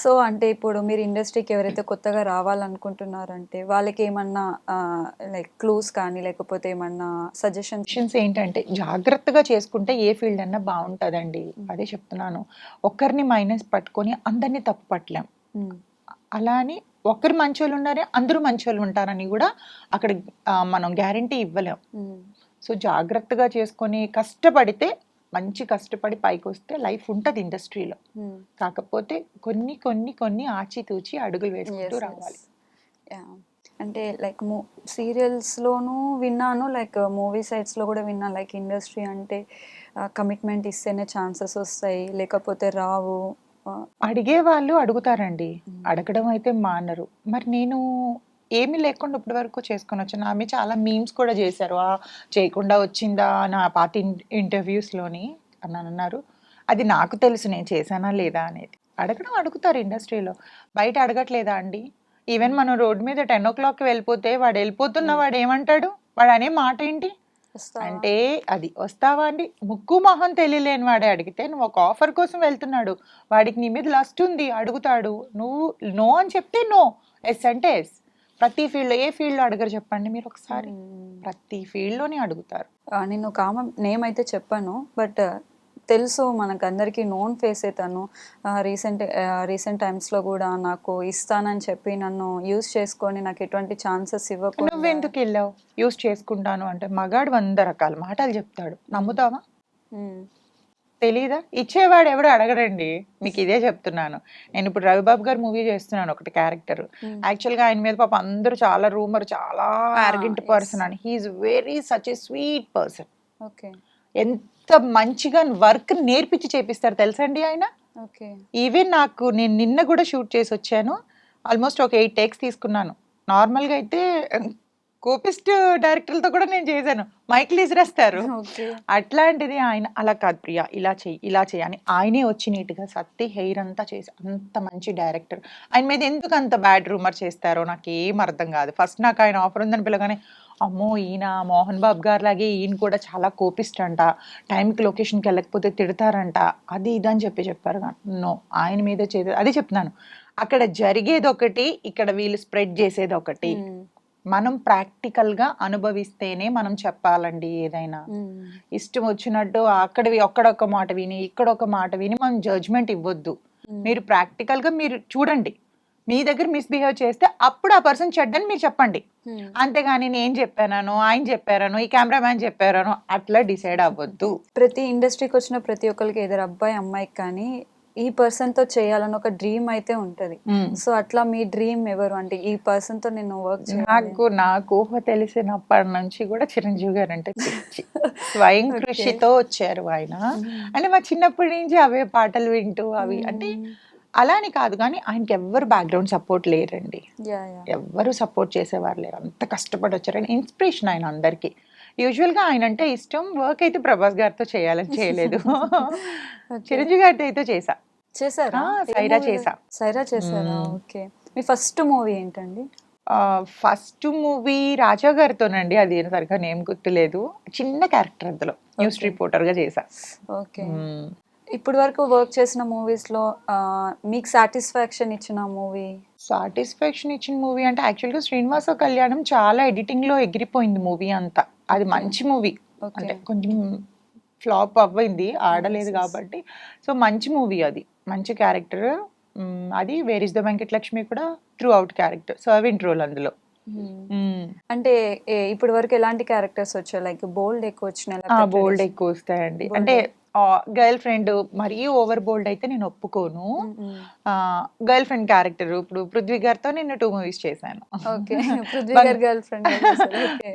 సో అంటే ఇప్పుడు మీరు ఇండస్ట్రీకి ఎవరైతే కొత్తగా రావాలనుకుంటున్నారంటే వాళ్ళకి ఏమన్నా లైక్ క్లూస్ కానీ లేకపోతే ఏమన్నా సజెషన్స్ ఏంటంటే, జాగ్రత్తగా చేసుకుంటే ఏ ఫీల్డ్ అన్నా బాగుంటుందండి. అదే చెప్తున్నాను, ఒక్కరిని మైనస్ పట్టుకొని అందరినీ తప్పు పట్టలేం. అలా అని ఒకరు మంచోళ్ళు ఉన్నారే అందరూ మంచోళ్ళు ఉంటారని కూడా అక్కడ మనం గ్యారంటీ ఇవ్వలేం. సో జాగ్రత్తగా చేసుకొని కష్టపడితే, మంచి కష్టపడి పైకి వస్తే లైఫ్ ఉంటుంది ఇండస్ట్రీలో. కాకపోతే కొన్ని కొన్ని కొన్ని ఆచితూచి అడుగులు వేసుకుంటూ రావాలి. అంటే లైక్ సీరియల్స్లోనూ విన్నాను, లైక్ మూవీ సైట్స్లో కూడా విన్నాను, లైక్ ఇండస్ట్రీ అంటే కమిట్మెంట్ ఇస్తేనే ఛాన్సెస్ వస్తాయి, లేకపోతే రావు. అడిగే వాళ్ళు అడుగుతారండి, అడగడం అయితే మానరు. మరి నేను ఏమీ లేకుండా ఇప్పటి వరకు చేసుకొని వచ్చాను. ఆమె చాలా మీమ్స్ కూడా చేశారు. చేయకుండా వచ్చిందా నా పాత ఇంటర్వ్యూస్‌లోని అని అన్నారు. అది నాకు తెలుసు నేను చేశానా లేదా అనేది. అడగడం అడుగుతారు ఇండస్ట్రీలో. బయట అడగట్లేదా అండి? ఈవెన్ మనం రోడ్ మీద 10:00కి వెళ్ళిపోతే వాడు వెళ్ళిపోతున్న వాడు ఏమంటాడు? వాడు అనే మాట ఏంటి? అంటే అది వస్తావా అండి? ముక్కు మొహం తెలియలేని వాడే అడిగితే నువ్వు ఒక ఆఫర్ కోసం వెళ్తున్నాడు. వాడికి నీ మీద లస్ట్ ఉంది అడుగుతాడు. నువ్వు నో అని చెప్తే నో, ఎస్ అంటే ఎస్. ప్రతి ఫీల్డ్‌లో ఏ ఫీల్డ్‌లో అడగరు చెప్పండి మీరు ఒకసారి? ప్రతి ఫీల్డ్‌లోని అడుగుతారు. నేను ఒక ఆమె నేమ్ అయితే చెప్పాను, బట్ తెలుసు మనకందరికీ నోన్ ఫేసే తను. రీసెంట్ టైమ్స్లో కూడా నాకు ఇస్తానని చెప్పి నన్ను యూజ్ చేసుకొని నాకు ఎటువంటి ఛాన్సెస్ ఇవ్వకుండా. నువ్వెందుకు వెళ్ళావు? యూజ్ చేసుకుంటాను అంటే మగాడు 100 రకాల మాటలు చెప్తాడు. నమ్ముతావా? తెలీదా? ఇచ్చేవాడు ఎవడు అడగడండి. మీకు ఇదే చెప్తున్నాను. నేను ఇప్పుడు రవిబాబు గారు మూవీ చేస్తున్నాను ఒకటి క్యారెక్టర్. యాక్చువల్గా ఆయన మీద పాప అందరూ చాలా రూమర్, చాలా ఆర్గెంట్ పర్సన్ అని. He is very such a sweet person. Okay. ఎంత మంచిగా వర్క్ నేర్పించి చేపిస్తారు తెలుసా అండి ఆయన. ఓకే. ఈవెన్ నేను నిన్న కూడా షూట్ చేసి వచ్చాను. ఆల్మోస్ట్ ఒక 8 టేక్స్ తీసుకున్నాను. నార్మల్గా అయితే కోపిస్ట్ డైరెక్టర్లతో కూడా నేను చేశాను. మైక్లు ఇసిరేస్తారు. అట్లాంటిది ఆయన అలా కాదు ప్రియా, ఇలా చెయ్యి అని ఆయనే వచ్చి నీట్గా సత్తి హెయిర్ అంతా చేసి, అంత మంచి డైరెక్టర్. ఆయన మీద ఎందుకు అంత బ్యాడ్ రూమర్ చేస్తారో నాకు ఏం అర్థం కాదు. ఫస్ట్ నాకు ఆయన ఆఫర్ ఉందని పిల్లగానే అమ్మో ఈయన మోహన్ బాబు గారు లాగే ఈయన కూడా చాలా కోపిస్ట్ అంట, టైంకి లొకేషన్కి వెళ్ళకపోతే తిడతారంట, అది ఇది అని చెప్పారు. నో, ఆయన మీద అదే చెప్తున్నాను. అక్కడ జరిగేది ఒకటి, ఇక్కడ వీళ్ళు స్ప్రెడ్ చేసేది ఒకటి. మనం ప్రాక్టికల్గా అనుభవిస్తేనే మనం చెప్పాలండి ఏదైనా. ఇష్టం వచ్చినట్టు అక్కడొక మాట విని ఇక్కడొక మాట విని మనం జడ్జ్మెంట్ ఇవ్వద్దు. మీరు ప్రాక్టికల్గా మీరు చూడండి, మీ దగ్గర మిస్బిహేవ్ చేస్తే అప్పుడు ఆ పర్సన్ చెడ్డని మీరు చెప్పండి. అంతేగాని నేను చెప్పాను, ఆయన చెప్పారను, ఈ కెమెరామ్యాన్ చెప్పారను అట్లా డిసైడ్ అవ్వద్దు. ప్రతి ఇండస్ట్రీకి వచ్చిన ప్రతి ఒక్కరికి ఏదో అబ్బాయి అమ్మాయికి కానీ ఈ పర్సన్ తో చేయాలని ఒక డ్రీమ్ అయితే ఉంటది. సో అట్లా మీ డ్రీమ్ ఎవరు? అంటే ఈ పర్సన్ తో నేను వర్క్ చేయాలి. నాకు ఊహ తెలిసినప్పటి నుంచి కూడా చిరంజీవి గారు అంటే పిచ్చి. స్వయం కృషితో వచ్చారు ఆయన. అంటే మా చిన్నప్పటి నుంచి అవే పాటలు వింటూ అవి అంటే అలా అని కాదు, కానీ ఆయనకి ఎవ్వరు బ్యాక్గ్రౌండ్ సపోర్ట్ లేరండి. ఎవ్వరు సపోర్ట్ చేసేవారు లేరు. అంత కష్టపడి వచ్చారు. ఆయన ఇన్స్పిరేషన్ ఆయన అందరికీ. యూజువల్గా ఆయన అంటే ఇష్టం. వర్క్ అయితే ప్రభాస్ గారితో చేయాలని చేయలేదు. చిరంజీవి గారితో అయితే చేశారా? సైరా చేశారా? ఓకే. మీ ఫస్ట్ మూవీ ఏంటండి? ఫస్ట్ మూవీ రాజా గారితోనండి. అది సరిగ్గా నేమ్ గుర్తులేదు. చిన్న క్యారెక్టర్ అందులో న్యూస్ రిపోర్టర్ గా చేశా. ఓకే. ఇప్పటి వరకు వర్క్ చేసిన మూవీస్ లో మీకు సాటిస్ఫాక్షన్ ఇచ్చిన మూవీ అంటే యాక్చువల్గా శ్రీనివాస కళ్యాణం చాలా ఎడిటింగ్ లో ఎగిరిపోయింది మూవీ అంతా. అది మంచి మూవీ, అంటే కొంచెం ఫ్లాప్ అవ్వింది, ఆడలేదు కాబట్టి. సో మంచి మూవీ, అది మంచి క్యారెక్టర్. అది వేర్ ఇస్ ద వెంకటలక్ష్మి కూడా throughout character, servant role అందులో. అంటే ఇప్పటి వరకు ఎలాంటి క్యారెక్టర్స్ వచ్చాయి? లైక్ బోల్డ్ ఎక్కువ వచ్చినాయి? బోల్డ్ ఎక్కువ వస్తాయండి. అంటే గర్ల్ ఫ్రెండ్ మరీ ఓవర్ బోల్డ్ అయితే నేను ఒప్పుకోను. గర్ల్ ఫ్రెండ్ క్యారెక్టర్ ఇప్పుడు పృథ్వీ గారితో నేను 2 మూవీస్ చేశాను.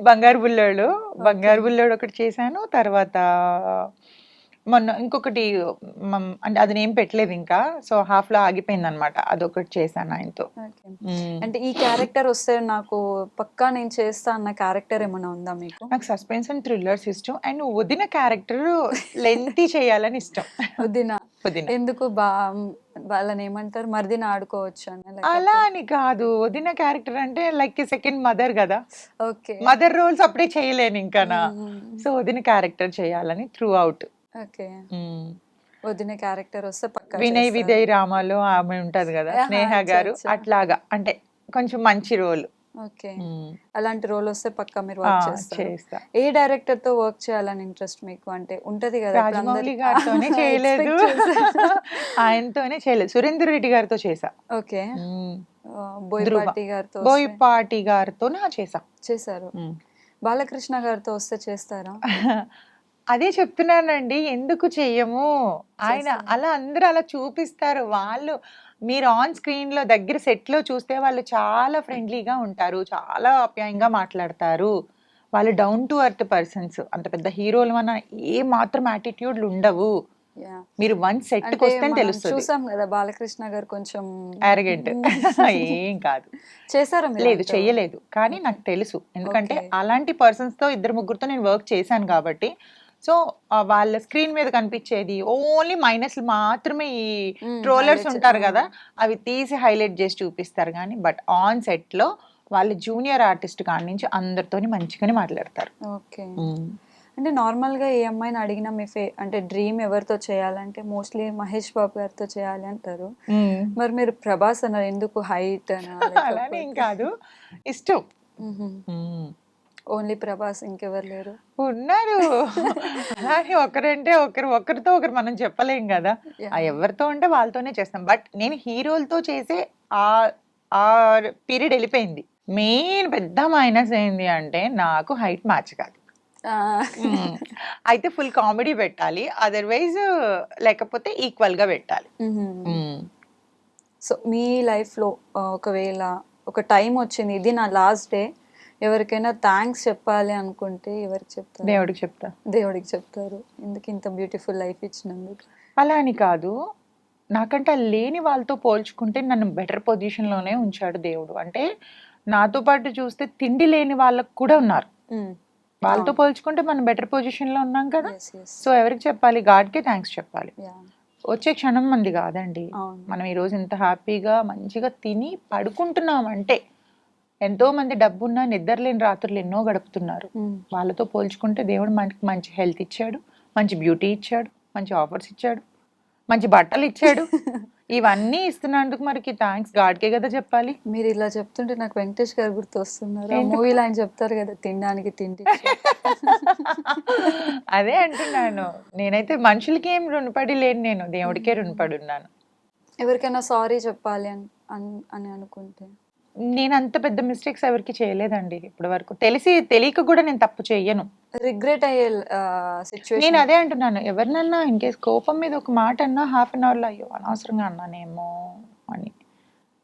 బంగారు బుల్లోడు ఒకటి చేశాను. తర్వాత మొన్న ఇంకొకటి అంటే అది నేమ్ పెట్టలేదు ఇంకా, సో హాఫ్ లో ఆగిపోయింది అనమాట. అదొకటి చేశాను ఆయనతో. అంటే ఈ క్యారెక్టర్ వస్తే నాకు పక్కా నేను చేస్తా అన్న క్యారెక్టర్ ఏమైనా ఉందా మీకు? నాకు సస్పెన్స్ అండ్ థ్రిల్లర్స్ ఇష్టం. అండ్ వదిన క్యారెక్టర్ లెంతీ చేయాలని ఇష్టం. వదిన ఎందుకు? వాళ్ళని ఏమంటారు, మరిదిని ఆడుకోవచ్చు అని? అలా అని కాదు, వదిన క్యారెక్టర్ అంటే లైక్ సెకండ్ మదర్ కదా. ఓకే. మదర్ రోల్స్ అప్పుడే చేయలేను ఇంకా. సో వదిన క్యారెక్టర్ చేయాలని త్రూ అవుట్. ఓకే. వదిన క్యారెక్టర్ వస్తే పక్కా. వినయ్ విజయ్ రామాలో ఆమె ఉంటది కదా, స్నేహ గారు, అట్లాగా అంటే కొంచెం మంచి రోల్. ఓకే. అలాంటి రోల్ వస్తే పక్కా మీరు వర్క్ చేస్తా. ఏ డైరెక్టర్ తో వర్క్ చేయాలని ఇంట్రెస్ట్ మీకు? అంటే ఉంటది కదా, రాజమౌళి గారితోనే చేయలేదు, ఆయనతోనే చేయలేదు, సురేందర్ రెడ్డి గారితో చేసా. ఓకే. బోయపాటి గారితో చేశారు. బాలకృష్ణ గారితో వస్తే చేస్తారా? అదే చెప్తున్నానండి, ఎందుకు చెయ్యము? ఆయన అలా అందరూ అలా చూపిస్తారు. వాళ్ళు మీరు ఆన్ స్క్రీన్ లో దగ్గర సెట్ లో చూస్తే వాళ్ళు చాలా ఫ్రెండ్లీగా ఉంటారు, చాలా ఆప్యాయంగా మాట్లాడతారు. వాళ్ళు డౌన్ టు ఎర్త్ పర్సన్స్. అంత పెద్ద హీరోలు మన ఏ మాత్రం యాటిట్యూడ్లు ఉండవు. Yeah. మీరు వన్ సెట్ అంటే వస్తే మనం తెలుస్తుంది చూసాం కదా బాలకృష్ణ గారు కొంచెం అరగెంట్ ఏం కాదు. చేశారా మీరు లేదు ఆయనతో? చెయ్యలేదు, కానీ Okay. నాకు తెలుసు ఎందుకంటే Okay. అలాంటి పర్సన్స్ తో ఇద్దరు ముగ్గురుతో నేను వర్క్ చేశాను కాబట్టి. సో వాళ్ళ స్క్రీన్ మీద కనిపించేది ఓన్లీ మైనస్లు మాత్రమే. ఈ ట్రోలర్స్ highlights. ఉంటారు కదా, అవి తీసి హైలైట్ చేసి చూపిస్తారు కానీ బట్ ఆన్ సెట్ లో వాళ్ళు జూనియర్ ఆర్టిస్ట్ కాడి నుంచి అందరితోని మంచిగానే మాట్లాడతారు. ఓకే. అంటే నార్మల్గా ఏ అమ్మాయిని అడిగినా మీ అంటే డ్రీమ్ ఎవరితో చేయాలంటే మోస్ట్లీ మహేష్ బాబు గారితో చేయాలి అంటారు. మరి మీరు ప్రభాస్ అన్నారు, ఎందుకు హైట్ అలానే ఏం కాదు, ఇష్టం. ఓన్లీ ప్రభాస్, ఇంకెవరు లేరు? ఉన్నారు అలానే ఒకరంటే ఒకరితో ఒకరు మనం చెప్పలేం కదా. Yeah. ఆ ఎవరితో ఉంటే వాళ్ళతోనే చేస్తాం. బట్ నేను హీరోలతో చేసే ఆ ఆ పీరియడ్ వెళ్ళిపోయింది. మెయిన్ పెద్ద మైనస్ ఏంది అంటే నాకు హైట్ మ్యాచ్ కాదు. అయితే ఫుల్ కామెడీ పెట్టాలి, అదర్వైజ్ లేకపోతే ఈక్వల్ గా పెట్టాలి. సో మీ లైఫ్లో ఒకవేళ ఒక టైం వచ్చింది, ఇది నా లాస్ట్ డే, ఎవరికైనా థ్యాంక్స్ చెప్పాలి అనుకుంటే ఎవరికి చెప్తారు? దేవుడికి చెప్తా. దేవుడికి చెప్తారు. ఎందుకు ఇంత బ్యూటిఫుల్ లైఫ్ ఇచ్చినందుకు? అలా అని కాదు, నాకంటే లేని వాళ్ళతో పోల్చుకుంటే నన్ను బెటర్ పొజిషన్ లోనే ఉంచాడు దేవుడు. అంటే నాతో పాటు చూస్తే తిండి లేని వాళ్ళకు కూడా ఉన్నారు. వాళ్ళతో పోల్చుకుంటే మనం బెటర్ పొజిషన్ లో ఉన్నాం కదా. సో ఎవరికి చెప్పాలి? గాడ్కే థ్యాంక్స్ చెప్పాలి. వచ్చే క్షణం మంది కాదండి. మనం ఈ రోజు ఇంత హ్యాపీగా మంచిగా తిని పడుకుంటున్నాం అంటే ఎంతో మంది డబ్బున్నా నిద్రలేని రాత్రులు ఎన్నో గడుపుతున్నారు. వాళ్ళతో పోల్చుకుంటే దేవుడు మనకి మంచి హెల్త్ ఇచ్చాడు, మంచి బ్యూటీ ఇచ్చాడు, మంచి ఆఫర్స్ ఇచ్చాడు, మంచి బట్టలు ఇచ్చాడు. ఇవన్నీ ఇస్తున్నందుకు మనకి థ్యాంక్స్ గాడ్కే కదా చెప్పాలి. మీరు ఇలా చెప్తుంటే నాకు వెంకటేష్ గారు గుర్తు వస్తున్నారు. మూవీలో ఆయన చెప్తారు కదా, తినడానికి తిండి. అదే అంటున్నాను, నేనైతే మనుషులకి ఏం రుణపడి లేను, నేను దేవుడికే రుణపడి ఉన్నాను. ఎవరికైనా సారీ చెప్పాలి అని అనుకుంటే? నేను అంత పెద్ద మిస్టేక్స్ ఎవరికి చేయలేదండి ఇప్పటి వరకు. తెలియక కూడా నేను తప్పు చెయ్యను. రిగ్రెట్ అయ్యే సిచ్యువేషన్? నేను అదే అంటున్నాను, ఎవరినన్నా ఇన్ కేస్ కోపం మీద ఒక మాట అన్నా హాఫ్ అన్ అవర్లో అయ్యో అనవసరంగా అన్నానేమో అని,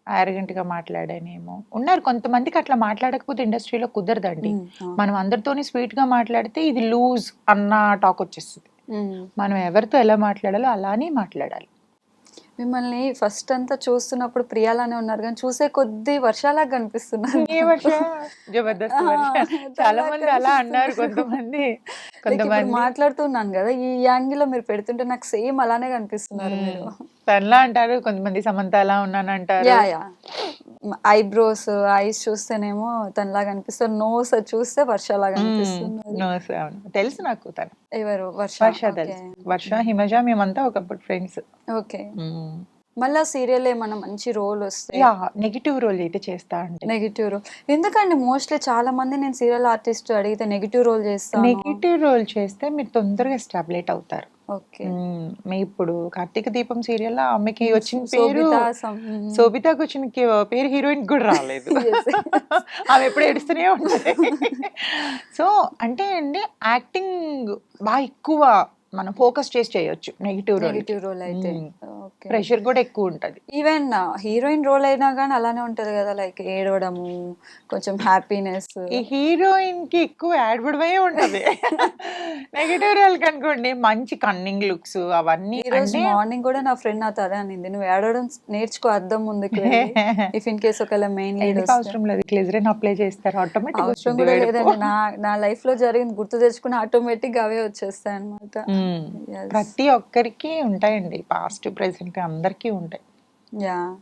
arrogant గా మాట్లాడానేమో. ఉన్నారు కొంతమందికి, అట్లా మాట్లాడకపోతే ఇండస్ట్రీలో కుదరదండి. మనం అందరితోని స్వీట్ గా మాట్లాడితే ఇది లూజ్ అన్న టాక్ వచ్చేస్తుంది. మనం ఎవరితో ఎలా మాట్లాడాలో అలానే మాట్లాడాలి. మిమ్మల్ని ఫస్ట్ అంతా చూస్తున్నప్పుడు ప్రియాలానే ఉన్నారు, కానీ చూసే కొద్ది వర్షాలాగా కనిపిస్తున్నారు. ఏ వర్ష? జబర్దస్త్ వర్ష. చాలా మంది అలా అన్నారు కొంతమంది. మాట్లాడుతున్నాను కదా, ఈ యాంగిల్ లో మీరు పెడుతుంటే నాకు సేమ్ అలానే కనిపిస్తున్నారు మీరు. తనలా అంటారు, కొంతమంది సమంత అలా ఉన్నాను అంటారు. ఐబ్రోస్, ఐస్ చూస్తేనేమో తనలా కనిపిస్తారు, నోస్ చూస్తే వర్షలాగా కనిపిస్తున్నారు. తెలుసు నాకు తను ఎవరు? వర్ష. తెలుసు. వర్ష, హిమజ, మేమంతా ఒకప్పుడు ఫ్రెండ్స్. ఓకే. మళ్ళా సీరియల్ ఏమన్నా మంచి రోల్ వస్తే? నెగిటివ్ రోల్ అయితే చేస్తా అంటే. నెగిటివ్ రోల్ ఎందుకండి? మోస్ట్లీ చాలా మంది నేను సీరియల్ ఆర్టిస్ట్ అడిగితే నెగిటివ్ రోల్ చేస్తాను. నెగిటివ్ రోల్ చేస్తే మీరు తొందరగా ఎస్టాబ్లిష్ అవుతారు. ఓకే. మీ ఇప్పుడు కార్తీక దీపం సీరియల్ ఆమెకి వచ్చిన పేరు శోభితకు వచ్చిన పేరు హీరోయిన్ కూడా రాలేదు. ఆమె ఎప్పుడు ఏడుస్తూనే ఉంటుంది. సో అంటే అండి, యాక్టింగ్ బాగా ఎక్కువ మనం ఫోకస్ చేసి చేయొచ్చు నెగిటివ్ రోల్ అయితే. ప్రెషర్ కూడా ఎక్కువ ఉంటది. ఈవెన్ హీరోయిన్ రోల్ అయినా కానీ అలానే ఉంటది కదా, లైక్ ఏడవడము, కొంచెం హ్యాపీనెస్. ఈ హీరోయిన్ కి ఎక్కువ ఏడవడమే ఉంటది. నెగిటివ్ రోల్ కనుకోండి మంచి కన్నింగ్ లుక్స్ అవన్నీ. మార్నింగ్ కూడా నా ఫ్రెండ్ నాతో అదే అనింది, నువ్వు ఏడవడం నేర్చుకో అద్దం ముందుకు. ఇఫ్ ఇన్ కేస్ ఒకవేళ మెయిన్ లీడ్ అవసరం లేదు, గ్లిజరిన్ అప్లై చేస్తారు ఆటోమేటిక్. అవసరం కూడా లేదండి, నా లైఫ్ లో జరిగింది గుర్తు తెచ్చుకుని ఆటోమేటిక్ గా అవే వచ్చేస్తాయి అనమాట. ప్రతి ఒక్కరికి ఉంటాయండి, పాస్ట్ ప్రెసెంట్ అందరికీ ఉంటాయి.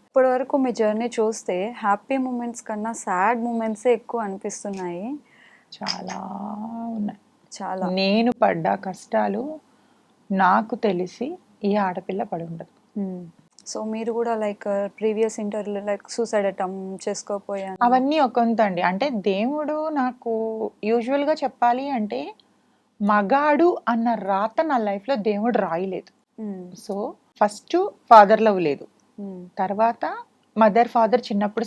ఇప్పటి వరకు మీ జర్నీ చూస్తే హ్యాపీ మూమెంట్స్ కన్నా సాడ్ మూమెంట్స్ ఎక్కువ అనిపిస్తున్నాయి. చాలా ఉన్నాయి. చాలా. నేను పడ్డ కష్టాలు నాకు తెలిసి ఈ ఆడపిల్ల పడి ఉండదు. సో మీరు కూడా లైక్ ప్రీవియస్ ఇంటర్వ్యూలో లైక్ సూసైడ్ అటెంప్ట్ చేసుకోపోయాను అవన్నీ ఒకంత అండి. అంటే దేవుడు నాకు యూజువల్గా చెప్పాలి అంటే మగాడు అన్న రాత నా లైఫ్లో దేవుడు రాయలేదు. సో ఫస్ట్ ఫాదర్ లవ్ లేదు, తర్వాత మదర్ ఫాదర్ చిన్నప్పుడు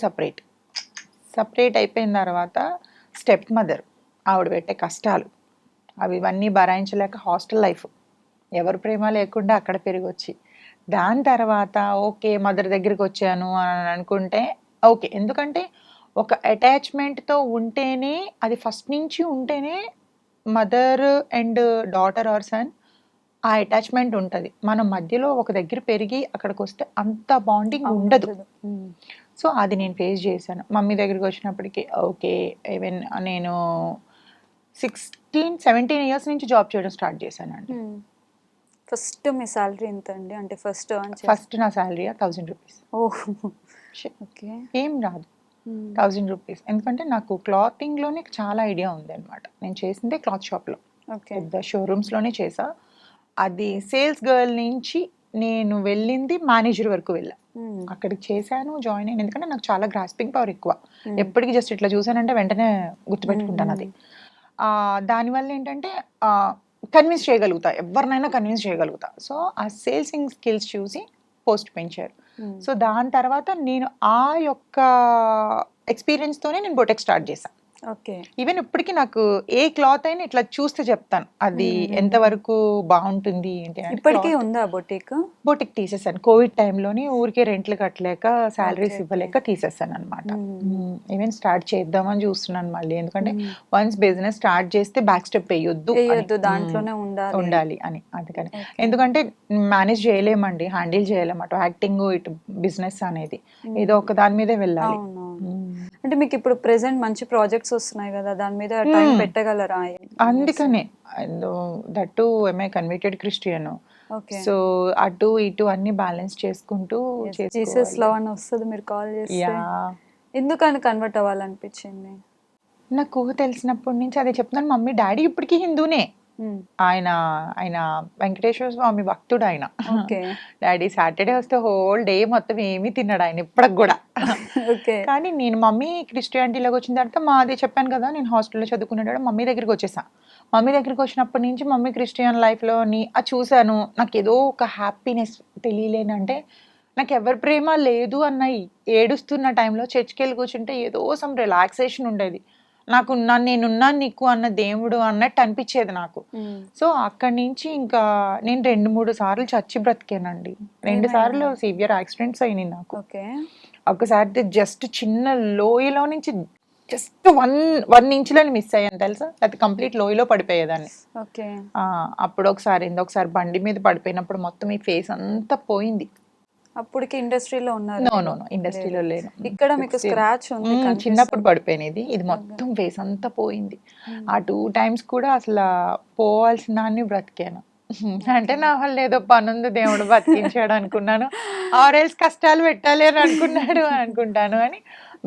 సపరేట్ అయిపోయిన తర్వాత స్టెప్ మదర్, ఆవిడ పెట్టే కష్టాలు అవి ఇవన్నీ భరాయించలేక హాస్టల్ లైఫ్, ఎవరు ప్రేమ లేకుండా అక్కడ పెరిగొచ్చి, దాని తర్వాత ఓకే మదర్ దగ్గరికి వచ్చాను అని అనుకుంటే ఓకే, ఎందుకంటే ఒక అటాచ్మెంట్తో ఉంటేనే, అది ఫస్ట్ నుంచి ఉంటేనే mother and daughter or son ఆ అటాచ్మెంట్ ఉంటది. మన మధ్యలో ఒక దగ్గర పెరిగి అక్కడికి వస్తే అంత బాండింగ్ ఉండదు. సో అది నేను ఫేస్ చేశాను. మమ్మీ దగ్గరికి వచ్చినప్పటికి ఓకే, ఈవెన్ నేను 17 ఇయర్స్ నుంచి జాబ్ చేయడం స్టార్ట్ చేశానండి. ఫస్ట్ మీ సాలరీ ఎంత అండి? అంటే ఫస్ట్ నా శాలరీ 1000 రూపీస్. ఓకే. ఏం రాదు, 1000 రూపీస్. ఎందుకంటే నాకు క్లాతింగ్లోనే చాలా ఐడియా ఉంది అనమాట. నేను చేసిందే క్లాత్ షాప్లో, పెద్ద షోరూమ్స్లోనే చేసా. అది సేల్స్ గర్ల్ నుంచి నేను వెళ్ళింది మేనేజర్ వరకు వెళ్ళా. అక్కడికి చేశాను, జాయిన్ అయ్యాను. ఎందుకంటే నాకు చాలా గ్రాస్పింగ్ పవర్ ఎక్కువ. ఎప్పటికీ జస్ట్ ఇట్లా చూసానంటే వెంటనే గుర్తుపెట్టుకుంటాను అది. దానివల్ల ఏంటంటే కన్విన్స్ చేయగలుగుతా, ఎవరినైనా కన్విన్స్ చేయగలుగుతా. సో ఆ సేల్సింగ్ స్కిల్స్ చూసి పోస్ట్ పెంచారు. సో దాని తర్వాత నేను ఆ యొక్క ఎక్స్పీరియన్స్తోనే నేను బొటెక్ స్టార్ట్ చేశాను. ఓకే. ఈవెన్ ఇప్పటికీ నాకు ఏ క్లాత్ అయినా ఇట్లా చూస్తే చెప్తాను అది ఎంతవరకు బాగుంటుంది ఏంటి. ఇప్పటికీ ఉందా బొటిక్? బొటిక్ తీసేసాను కోవిడ్ టైంలోని, ఊరికే రెంట్లు కట్టలేక శాలరీస్ ఇవ్వలేక తీసేసాను అనమాట. ఈవెన్ స్టార్ట్ చేద్దామని చూస్తున్నాను మళ్ళీ, ఎందుకంటే వన్స్ బిజినెస్ స్టార్ట్ చేస్తే బ్యాక్ స్టెప్ వేయొద్దు, దాంట్లోనే ఉండాలి అని. అందుకని ఎందుకంటే మేనేజ్ చేయలేమండి, హ్యాండిల్ చేయలేము అటు యాక్టింగ్ ఇటు బిజినెస్ అనేది. ఏదో ఒక దాని మీదే వెళ్ళాలి. అంటే మీకు ఇప్పుడు ప్రెసెంట్ మంచి ప్రాజెక్ట్స్ వస్తున్నాయి కదా, దాని మీద టైం పెట్టగలరా? అందుకనే that MI converted Christian. So అటు ఇటు అన్ని బ్యాలెన్స్ చేసుకుంటూ జీసస్ లవ్ అని వస్తుంది మీరు కాల్ చేస్తే. ఎందుకని కన్వర్ట్ అవ్వాలనిపించింది? నాకు తెలిసినప్పటి నుంచి అదే చెప్తున్నాను. మమ్మీ డాడీ ఇప్పటికీ హిందూనే. ఆయన వెంకటేశ్వర స్వామి భక్తుడు ఆయన. డాడీ సాటర్డే వస్తే హోల్ డే మొత్తం ఏమీ తిన్నాడు ఆయన ఇప్పటికి కూడా. కానీ నేను మమ్మీ క్రిస్టియానిటీలోకి వచ్చిన తర్వాత మాది చెప్పాను కదా, నేను హాస్టల్లో చదువుకునేటప్పుడు మమ్మీ దగ్గరికి వచ్చేసా. మమ్మీ దగ్గరికి వచ్చినప్పటి నుంచి మమ్మీ క్రిస్టియన్ లైఫ్లోని చూశాను. నాకు ఏదో ఒక హ్యాపీనెస్ తెలియలేనంటే, నాకు ఎవరి ప్రేమ లేదు అన్న ఏడుస్తున్న టైంలో చర్చ్కి వెళ్ళి కూర్చుంటే ఏదో సమ్ రిలాక్సేషన్ ఉండేది నాకు. నేనున్నాను నీకు అన్న దేవుడు అన్నట్టు అనిపించేది నాకు. సో అక్కడి నుంచి ఇంకా నేను 2-3 సార్లు చచ్చి బ్రతికానండి. 2 సార్లు సివియర్ యాక్సిడెంట్స్ అయినాయి నాకు. ఒకసారి జస్ట్ చిన్న లోయలో నుంచి జస్ట్ 1 ఇంచ్లో మిస్ అయ్యాను తెలుసా, అది కంప్లీట్ లోయలో పడిపోయేదాన్ని. అప్పుడు ఒకసారి బండి మీద పడిపోయినప్పుడు మొత్తం ఈ ఫేస్ అంతా పోయింది. అప్పటికి ఇండస్ట్రీలో ఉన్నారు? నో ఇండస్ట్రీలో లేను. ఇక్కడ మీకు స్క్రాచ్ ఉంది, చిన్నప్పుడు పడిపోయినది. ఇది మొత్తం ఫేస్ అంతా పోయింది. ఆ 2 times కూడా అసలు పోవాల్సిన దాన్ని బ్రతికాను. అంటే నా వల్ల ఏదో పని ఉంది, దేవుడు బతికించాడు అనుకున్నాను, ఆర్ఎల్స్ కష్టాలు పెట్టాలి అని అనుకుంటాను అని.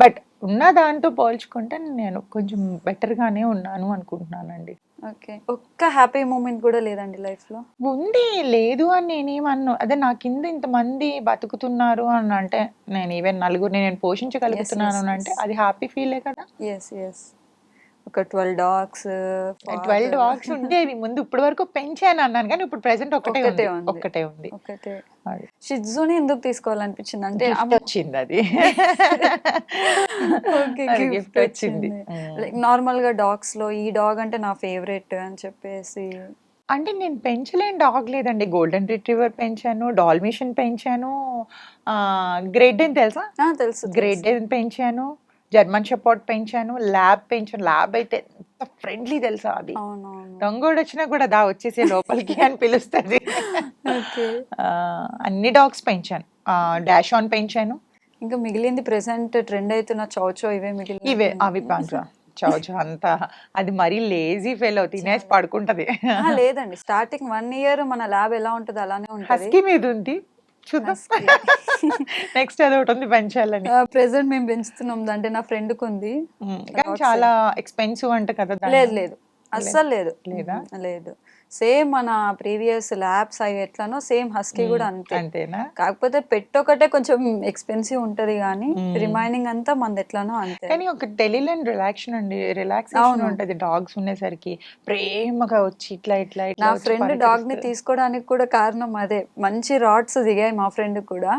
బట్ ఉన్న దాంతో పోల్చుకుంటే నేను కొంచెం బెటర్గానే ఉన్నాను అనుకుంటున్నానండి. ఓకే. ఒక్క హ్యాపీ మూమెంట్ కూడా లేదండి లైఫ్ లో? ఉంది, లేదు అని నేనేమన్నా. అదే నా కింద ఇంతమంది బతుకుతున్నారు అని అంటే, నేను ఈవెన్ 4 నేను పోషించగలుగుతున్నాను అంటే అది హ్యాపీ ఫీలే కదా. ఒక 12 dogs ఉండేవి ముందు. ఇప్పటి వరకు పెంచాను అన్నాను కానీ ఇప్పుడు ప్రెసెంట్ ఒక్కటే ఉంది. షిట్జూని ఎందుకు తీసుకోవాలనిపించింది అంటే వచ్చింది, అది గిఫ్ట్ వచ్చింది. నార్మల్ గా డాగ్స్ లో ఈ డాగ్ అంటే నా ఫేవరెట్ అని చెప్పేసి. అంటే నేను పెంచలేని డాగ్ లేదండి. గోల్డెన్ రిట్రీవర్ పెంచాను, డాల్మేషన్ పెంచాను, గ్రేట్ డేన్ తెలుసా? తెలుసు. గ్రేట్ డేన్ పెంచాను, జర్మన్ షెపర్డ్ పెంచాను, ల్యాబ్ పెంచాను. ల్యాబ్ అయితే ఎంత ఫ్రెండ్లీ తెలుసా, అది దొంగోడు వచ్చినా కూడా దా వచ్చేసే లోపలికి అని పిలుస్తుంది. అన్ని డాగ్స్ పెంచాను. డాష్ ఆన్ పెంచాను. ఇంకా మిగిలింది ప్రెసెంట్ ట్రెండ్ అవుతున్న చౌచో ఇవే అవి పాంచా చౌచో అంతా. అది మరీ లేజీ ఫెలో, తినేసి పడుకుంటది. లేదండి, స్టార్టింగ్ 1 year మన ల్యాబ్ ఎలా ఉంటది అలానే ఉంటుంది. హస్కీ మీద ఉంది, చూద్దాం. నెక్స్ట్ అది ఒకటి ఉంది పెంచాలని. ప్రెసెంట్ మేము పెంచుతున్నాం, అంటే నా ఫ్రెండ్ కు ఉంది. కానీ చాలా ఎక్స్పెన్సివ్ అంట కదా. లేదు అస్సలు లేదు. సేమ్ మన ప్రీవియస్ ల్యాబ్స్ అవి ఎట్లానో సేమ్ హస్కీ కూడా అంతేనా? కాకపోతే పెట్ ఒకటే కొంచెం ఎక్స్పెన్సివ్ ఉంటది కానీ రిమైనింగ్ అంతా మనది ఎట్లానో అంతే. కానీ ఒక తెలియలేని రిలాక్సేషన్ ఉంటది డాగ్స్ ఉండేసరికి. ప్రేమగా వచ్చి ఇట్లా నా ఫ్రెండ్ డాగ్ ని తీసుకోవడానికి కూడా కారణం అదే. మంచి రాడ్స్ దిగాయి మా ఫ్రెండ్ కూడా.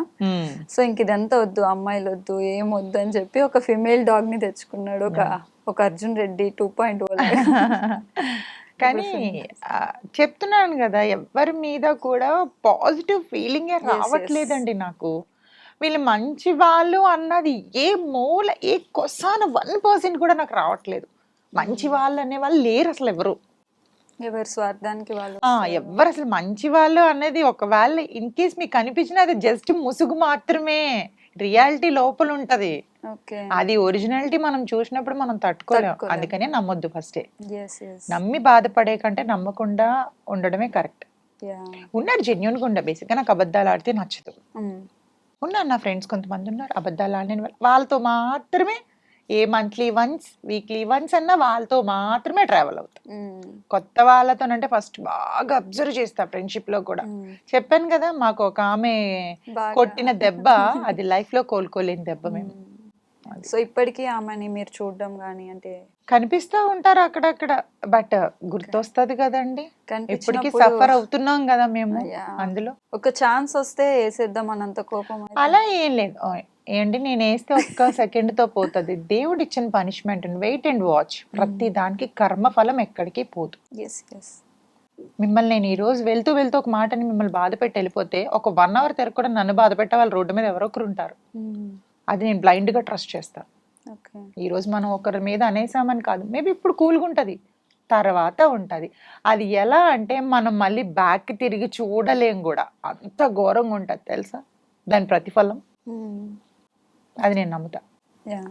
సో ఇంక ఇదంతా వద్దు, అమ్మాయిలు వద్దు, ఏం వద్దు అని చెప్పి ఒక ఫిమేల్ డాగ్ ని తెచ్చుకున్నాడు. ఒక అర్జున్ రెడ్డి 2.0. కానీ చెప్తున్నాను కదా, ఎవరి మీద కూడా పాజిటివ్ ఫీలింగే రావట్లేదండి నాకు. వీళ్ళు మంచి వాళ్ళు అన్నది ఏ మూల ఏ కొసాన 1% కూడా నాకు రావట్లేదు. మంచి వాళ్ళు అనే వాళ్ళు లేరు అసలు ఎవరు. ఎవరి స్వార్థానికి వాళ్ళు ఎవ్వరు అసలు మంచి వాళ్ళు అనేది ఒకవేళ ఇన్ కేస్ మీకు కనిపించిన అది జస్ట్ ముసుగు మాత్రమే, రియాలిటీ లోపల ఉంటది. ఓకే. అది ఒరిజినాలిటీ మనం చూసినప్పుడు మనం తట్టుకోలేం. అందుకనే నమ్మొద్దు ఫస్టే. yes yes నమ్మి బాధపడే కంటే నమ్మకుండా ఉండడమే కరెక్ట్. yeah ఉన్నారు జెన్యున్ గా ఉండ. బేసిక్ గా నాకు అబద్ధాలు ఆడితే నచ్చదు. mm. ఉన్నారు నా ఫ్రెండ్స్ కొంతమంది ఉన్నారు అబద్ధాలు ఆడిన వాళ్ళతో మాత్రమే ఏ మంత్లీ వన్స్ వీక్లీ వన్స్ అన్నా వాళ్ళతో మాత్రమే ట్రావెల్ అవుతా. Mm. కొత్త వాళ్ళతోనంటే ఫస్ట్ బాగా అబ్జర్వ్ చేస్తా. ఫ్రెండ్షిప్ లో కూడా చెప్పాను కదా, మాకు ఒక ఆమె బాగా. కొట్టిన దెబ్బ అది లైఫ్ లో కోలుకోలేని దెబ్బ. మేము అది. సో ఇప్పటికీ ఆమెని మీరు చూడడం కానీ అంటే కనిపిస్తూ ఉంటారు అక్కడక్కడ, బట్ గుర్తొస్తది కదండి. ఇప్పటికీ కనిపించినప్పుడు సఫర్ అవుతున్నాం కదా మేము Yeah. అందులో. ఒక ఛాన్స్ వస్తే వేసేద్దాం అన్నంత కోపం అయితే. అలా ఏం లేదు. ఏంటి నేను వేస్తే ఒక్క సెకండ్ తో పోతుంది. దేవుడు ఇచ్చిన పనిష్మెంట్, వెయిట్ అండ్ వాచ్. ప్రతి దానికి కర్మ ఫలం ఎక్కడికి పోదు. yes yes మిమ్మల్ని నేను ఈ రోజు వెళ్తూ వెళ్తూ ఒక మాటని మిమ్మల్ని బాధ పెట్టి వెళ్ళిపోతే ఒక 1 hour తిరగ కూడా నన్ను బాధ పెట్టే వాళ్ళు రోడ్డు మీద ఎవరో ఒకరు ఉంటారు. అది నేను బ్లైండ్ గా ట్రస్ట్ చేస్తాను. ఓకే. ఈ రోజు మనం ఒకరి మీద అనేసామని కాదు, మేబీ ఇప్పుడు కూల్గా ఉంటుంది, తర్వాత ఉంటుంది. అది ఎలా అంటే మనం మళ్ళీ బ్యాక్ తిరిగి చూడలేం కూడా, అంత ఘోరంగా ఉంటుంది తెలుసా దాని ప్రతిఫలం. అది నేను నమ్ముతా. యా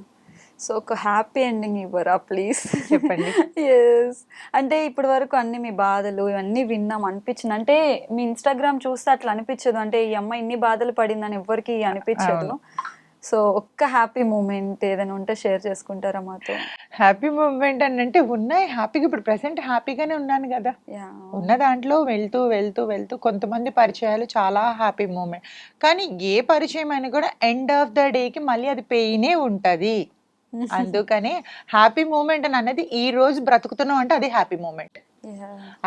సో ఒక హ్యాపీ ఎండింగ్ ఇవ్వరా ప్లీజ్? చెప్పండి. ఎస్ అంటే ఇప్పటి వరకు అన్ని మీ బాధలు ఇవన్నీ విన్నాం అనిపించింది. అంటే మీ ఇన్స్టాగ్రామ్ చూస్తే అట్లా అనిపించదు, అంటే ఈ అమ్మాయి ఇన్ని బాధలు పడిందని ఎవరికి అనిపించదు. సో ఒక్క హ్యాపీ మూమెంట్ ఏదైనా ఉంటే షేర్ చేసుకుంటారా మాతో? హ్యాపీ మూమెంట్ అని అంటే ఉన్నాయి. హ్యాపీగా ఇప్పుడు ప్రెసెంట్ హ్యాపీగానే ఉన్నాను కదా. యా ఉన్న దాంట్లో వెళ్తూ వెళ్తూ వెళ్తూ కొంతమంది పరిచయాలు చాలా హ్యాపీ మూమెంట్. కానీ ఏ పరిచయం అని కూడా ఎండ్ ఆఫ్ ద డేకి మళ్ళీ అది పెయినే ఉంటుంది. అందుకనే హ్యాపీ మూమెంట్ అని అనేది ఈ రోజు బ్రతుకుతున్నాం అంటే అది హ్యాపీ మూమెంట్.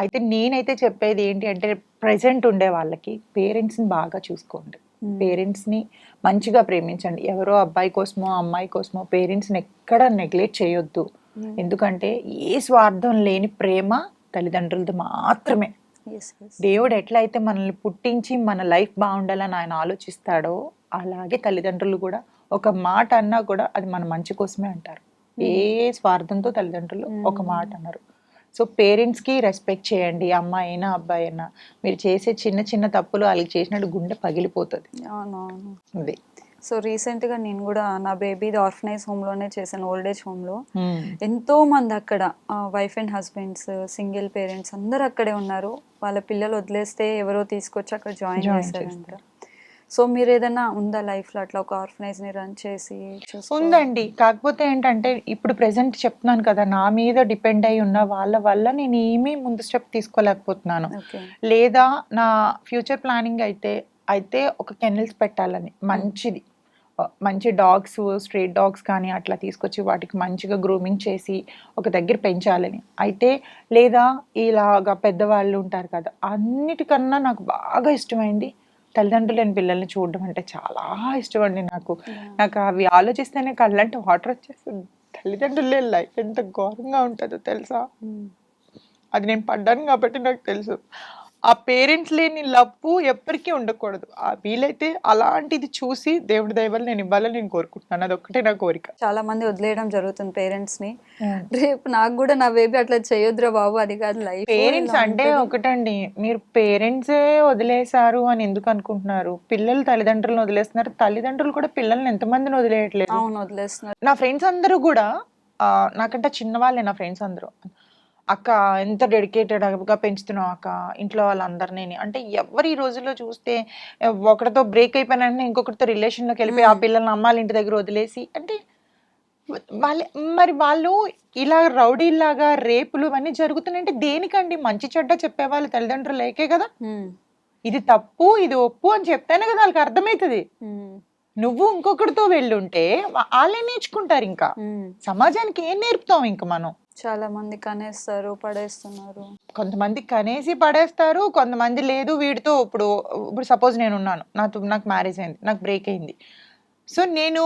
అయితే నేనైతే చెప్పేది ఏంటి అంటే ప్రెసెంట్ ఉండే వాళ్ళకి పేరెంట్స్ని బాగా చూసుకోండి. పేరెంట్స్ని మంచిగా ప్రేమించండి. ఎవరో అబ్బాయి కోసమో అమ్మాయి కోసమో పేరెంట్స్ని ఎక్కడ నెగ్లెక్ట్ చేయొద్దు. ఎందుకంటే ఏ స్వార్థం లేని ప్రేమ తల్లిదండ్రులది మాత్రమే. దేవుడు ఎట్లయితే మనల్ని పుట్టించి మన లైఫ్ బాగుండాలని ఆయన ఆలోచిస్తాడో అలాగే తల్లిదండ్రులు కూడా ఒక మాట అన్నా కూడా అది మన మంచి కోసమే అంటారు. ఏ స్వార్థంతో తల్లిదండ్రులు ఒక మాట అన్నారు. సో పేరెంట్స్కి రెస్పెక్ట్ చేయండి. అమ్మాయి అయినా అబ్బాయి అయినా మీరు చేసే చిన్న చిన్న తప్పులు వాళ్ళకి చేసినట్టు గుండె పగిలిపోతుంది. అవునవును. అది సో రీసెంట్గా నేను కూడా నా బేబీది ఆర్ఫనైజ్ హోమ్లోనే చేశాను, ఓల్డ్ ఏజ్ హోమ్లో. ఎంతో మంది అక్కడ wife and husbands, single parents అందరు అక్కడే ఉన్నారు. వాళ్ళ పిల్లలు వదిలేస్తే ఎవరో తీసుకొచ్చి అక్కడ జాయిన్ చేశారంట. సో మీరు ఏదైనా ఉందా లైఫ్లో అట్లా ఒక ఆర్ఫనైజ్ని రన్ చేసి? ఉందండి. కాకపోతే ఏంటంటే ఇప్పుడు ప్రెసెంట్ చెప్తున్నాను కదా, నా మీద డిపెండ్ అయి ఉన్న వాళ్ళ వల్ల నేను ఏమీ ముందు స్టెప్ తీసుకోలేకపోతున్నాను. లేదా నా ఫ్యూచర్ ప్లానింగ్ అయితే ఒక కెనల్స్ పెట్టాలని, మంచి డాగ్స్, స్ట్రీట్ డాగ్స్ కానీ అట్లా తీసుకొచ్చి వాటికి మంచిగా గ్రూమింగ్ చేసి ఒక దగ్గర పెంచాలని అయితే, లేదా ఇలాగా పెద్దవాళ్ళు ఉంటారు కదా, అన్నిటికన్నా నాకు బాగా ఇష్టమైంది తల్లిదండ్రులు లేని పిల్లల్ని చూడడం అంటే చాలా ఇష్టం అండి. నాకు అవి ఆలోచిస్తేనే కళ్ళంటే వాటర్ వచ్చేస్తుంది. తల్లిదండ్రులు లేని లైఫ్ ఎంత ఘోరంగా ఉంటుందో తెలుసా. అది నేను పడ్డాను కాబట్టి నాకు తెలుసు. ఆ పేరెంట్స్ లేని లవ్ ఎప్పటికీ ఉండకూడదు. వీలైతే అలాంటిది చూసి దేవుడి దయ వల్ల నేను ఇవ్వాలని నేను కోరుకుంటున్నాను. అది ఒక్కటే నా కోరిక. చాలా మంది వదిలేయడం జరుగుతుంది పేరెంట్స్ ని. రేపు నాకు కూడా నా బేబీ అట్లా చేయొద్దురా బాబు, అది కాదు లైఫ్. పేరెంట్స్ అంటే ఒకటండి, మీరు పేరెంట్సే వదిలేశారు అని ఎందుకు అనుకుంటున్నారు? పిల్లలు తల్లిదండ్రులను వదిలేస్తున్నారు, తల్లిదండ్రులు కూడా పిల్లల్ని ఎంతమందిని వదిలేయట్లేదు. అవును వదిలేస్తున్నారు. నా ఫ్రెండ్స్ అందరూ కూడా నాకంటే చిన్నవాళ్ళే. నా ఫ్రెండ్స్ అందరూ అక్క ఎంత డెడికేటెడ్గా పెంచుతున్నావు అక్క ఇంట్లో వాళ్ళందరినీ అంటే, ఎవరు ఈ రోజుల్లో చూస్తే ఒకరితో బ్రేక్ అయిపోయినా ఇంకొకరితో రిలేషన్లోకి వెళ్ళిపోయి ఆ పిల్లల్ని అమ్మాళ్ళ ఇంటి దగ్గర వదిలేసి అంటే వాళ్ళు ఇలా రౌడీలాగా రేపులు ఇవన్నీ జరుగుతున్నాయంటే దేనికండి? మంచి చెడ్డ చెప్పేవాళ్ళు తల్లిదండ్రులు లేకే కదా. ఇది తప్పు ఇది ఒప్పు అని చెప్తేనే కదా వాళ్ళకి అర్థమవుతుంది. నువ్వు ఇంకొకరితో వెళ్ళుంటే వాళ్ళే నేర్చుకుంటారు. ఇంకా సమాజానికి ఏం నేర్పుతాం? ఇంకా మనం చాలా మంది కనేస్తారు, పడేస్తున్నారు. కొంతమంది కనేసి పడేస్తారు, కొంతమంది లేదు వీడితో. ఇప్పుడు సపోజ్ నేను ఉన్నాను, నాకు మ్యారేజ్ అయింది, నాకు బ్రేక్ అయింది. సో నేను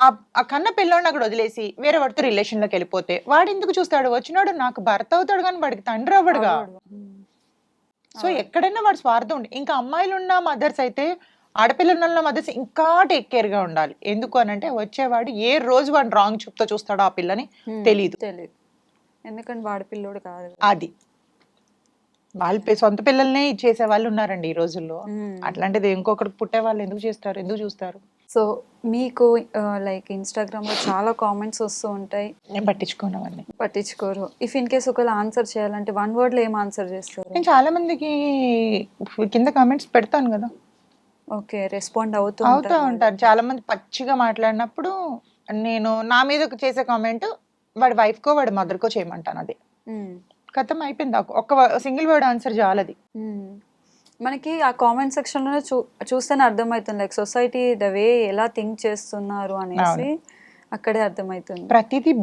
ఆ కన్న పిల్లోడిని అక్కడ వదిలేసి వేరే వాడితో రిలేషన్లోకి వెళ్ళిపోతే వాడు ఎందుకు చూస్తాడు? వచ్చినాడు నాకు భర్త అవుతాడు కానీ వాడికి తండ్రి అవ్వడుగా. సో ఎక్కడైనా వాడు స్వార్థం ఉండి. ఇంకా అమ్మాయిలు ఉన్న మదర్స్ అయితే, ఆడపిల్లల మదర్స్ ఇంకా టేక్ కేర్గా ఉండాలి. ఎందుకు అని అంటే వచ్చేవాడు ఏ రోజు వాడు రాంగ్ చూపుతో చూస్తాడో ఆ పిల్లని తెలియదు. ఎందుకంటే వాడి పిల్లోడు కాదు. అది సొంత పిల్లల్నే ఇచ్చేసే వాళ్ళు ఉన్నారండి ఈ రోజుల్లో. అట్లాంటిది ఇంకొకరికి పుట్టే వాళ్ళు ఎందుకు చేస్తారు, ఎందుకు చూస్తారు? సో మీకు లైక్ ఇన్స్టాగ్రామ్ లో చాలా కామెంట్స్ వస్తూ ఉంటాయి, నేను పట్టించుకోను అవన్నీ. పట్టించుకోరు. ఇఫ్ ఇన్ కేస్ ఒకవేళ ఆన్సర్ చేయాలంటే 1 word లో ఏం ఆన్సర్ చేస్తారు? నేను చాలా మందికి కింద కామెంట్స్ పెడతాను కదా, ఓకే, రెస్పాండ్ అవుతూ ఉంటారు. చాలా మంది పచ్చిగా మాట్లాడినప్పుడు నేను నా మీద చేసే కామెంట్ వాడి వైఫ్ కో వాడి మదర్ కో చేయమంటాను. అది కథం అయిపోయింది. ఒక్క సింగిల్ వర్డ్ ఆన్సర్ చాలది. మనకి ఆ కామెంట్ సెక్షన్ లోనే చూస్తేనే అర్థమవుతుంది లైక్ సొసైటీ ద వే ఎలా థింక్ చేస్తున్నారు అనేసి అక్కడే అర్థమవుతుంది. ప్రతిదీ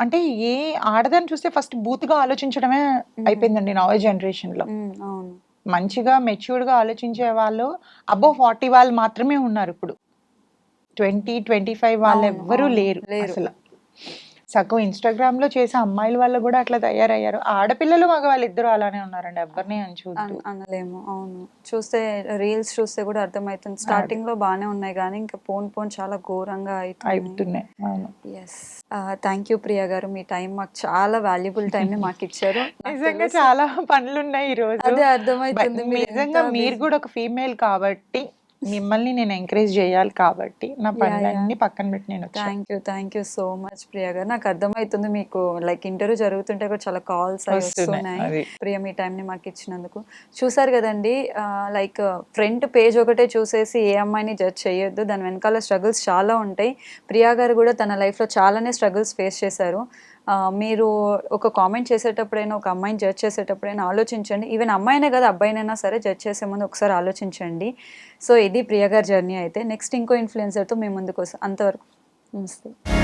అంటే ఏ ఆడదాన్ని చూస్తే ఫస్ట్ బూత్గా ఆలోచించడమే అయిపోయిందండి నా జనరేషన్ లో. అవును, మంచిగా మెచ్యూర్డ్ గా ఆలోచించే వాళ్ళు అబోవ్ 40 వాళ్ళు మాత్రమే ఉన్నారు. ఇప్పుడు 20-25 వాళ్ళు ఎవ్వరూ లేరు అసలు. సగం ఇన్స్టాగ్రామ్ లో చేసే అమ్మాయిల వల్ల కూడా అట్లా తయారయ్యారు. ఆడపిల్లలు మగవాళ్ళు ఇద్దరు అలానే ఉన్నారండి, ఎవరిని అని చూద్దాం అనలేము. అవును, చూస్తే రీల్స్ చూస్తే కూడా అర్థమవుతుంది. స్టార్టింగ్ లో బాగానే ఉన్నాయి కానీ ఇంకా పోన్ చాలా ఘోరంగా అవుతున్నాయి. ఎస్, థ్యాంక్ యూ ప్రియా గారు, మీ టైం మాకు చాలా వాల్యుబుల్ టైం మాకు ఇచ్చారు. నిజంగా చాలా పనులు ఉన్నాయి ఈ రోజు. అదే అర్థమవుతుంది. నిజంగా మీరు కూడా ఒక ఫీమేల్ కాబట్టి మిమ్మల్ని నేను ఎంకరేజ్ చేయాలి కాబట్టి నా పనులన్నీ పక్కన పెట్టి నేను thank you so much Priya గారు. నాకు అర్థమవుతుంది మీకు లైక్ ఇంటర్వ్యూ జరుగుతుంటే కూడా చాలా కాల్స్ వస్తున్నాయి. ప్రియా, మీ టైంని మాకు ఇచ్చినందుకు. చూసారు కదండి, లైక్ ఫ్రంట్ పేజ్ ఒకటే చూసేసి ఏ అమ్మాయిని జడ్జ్ చేయొద్దు, దాని వెనకాల స్ట్రగుల్స్ చాలా ఉంటాయి. ప్రియా గారు కూడా తన లైఫ్లో చాలానే స్ట్రగుల్స్ ఫేస్ చేశారు. మీరు ఒక కామెంట్ చేసేటప్పుడైనా, ఒక అమ్మాయిని జడ్జ్ చేసేటప్పుడైనా ఆలోచించండి. ఈవెన్ అమ్మాయినే కదా అబ్బాయినైనా సరే జడ్జ్ చేసే ముందు ఒకసారి ఆలోచించండి. సో ఇది ప్రియా గారి జర్నీ. అయితే నెక్స్ట్ ఇంకో ఇన్ఫ్లుయెన్సర్తో మేము ముందుకు వస్తాం. అంతవరకు నమస్తే.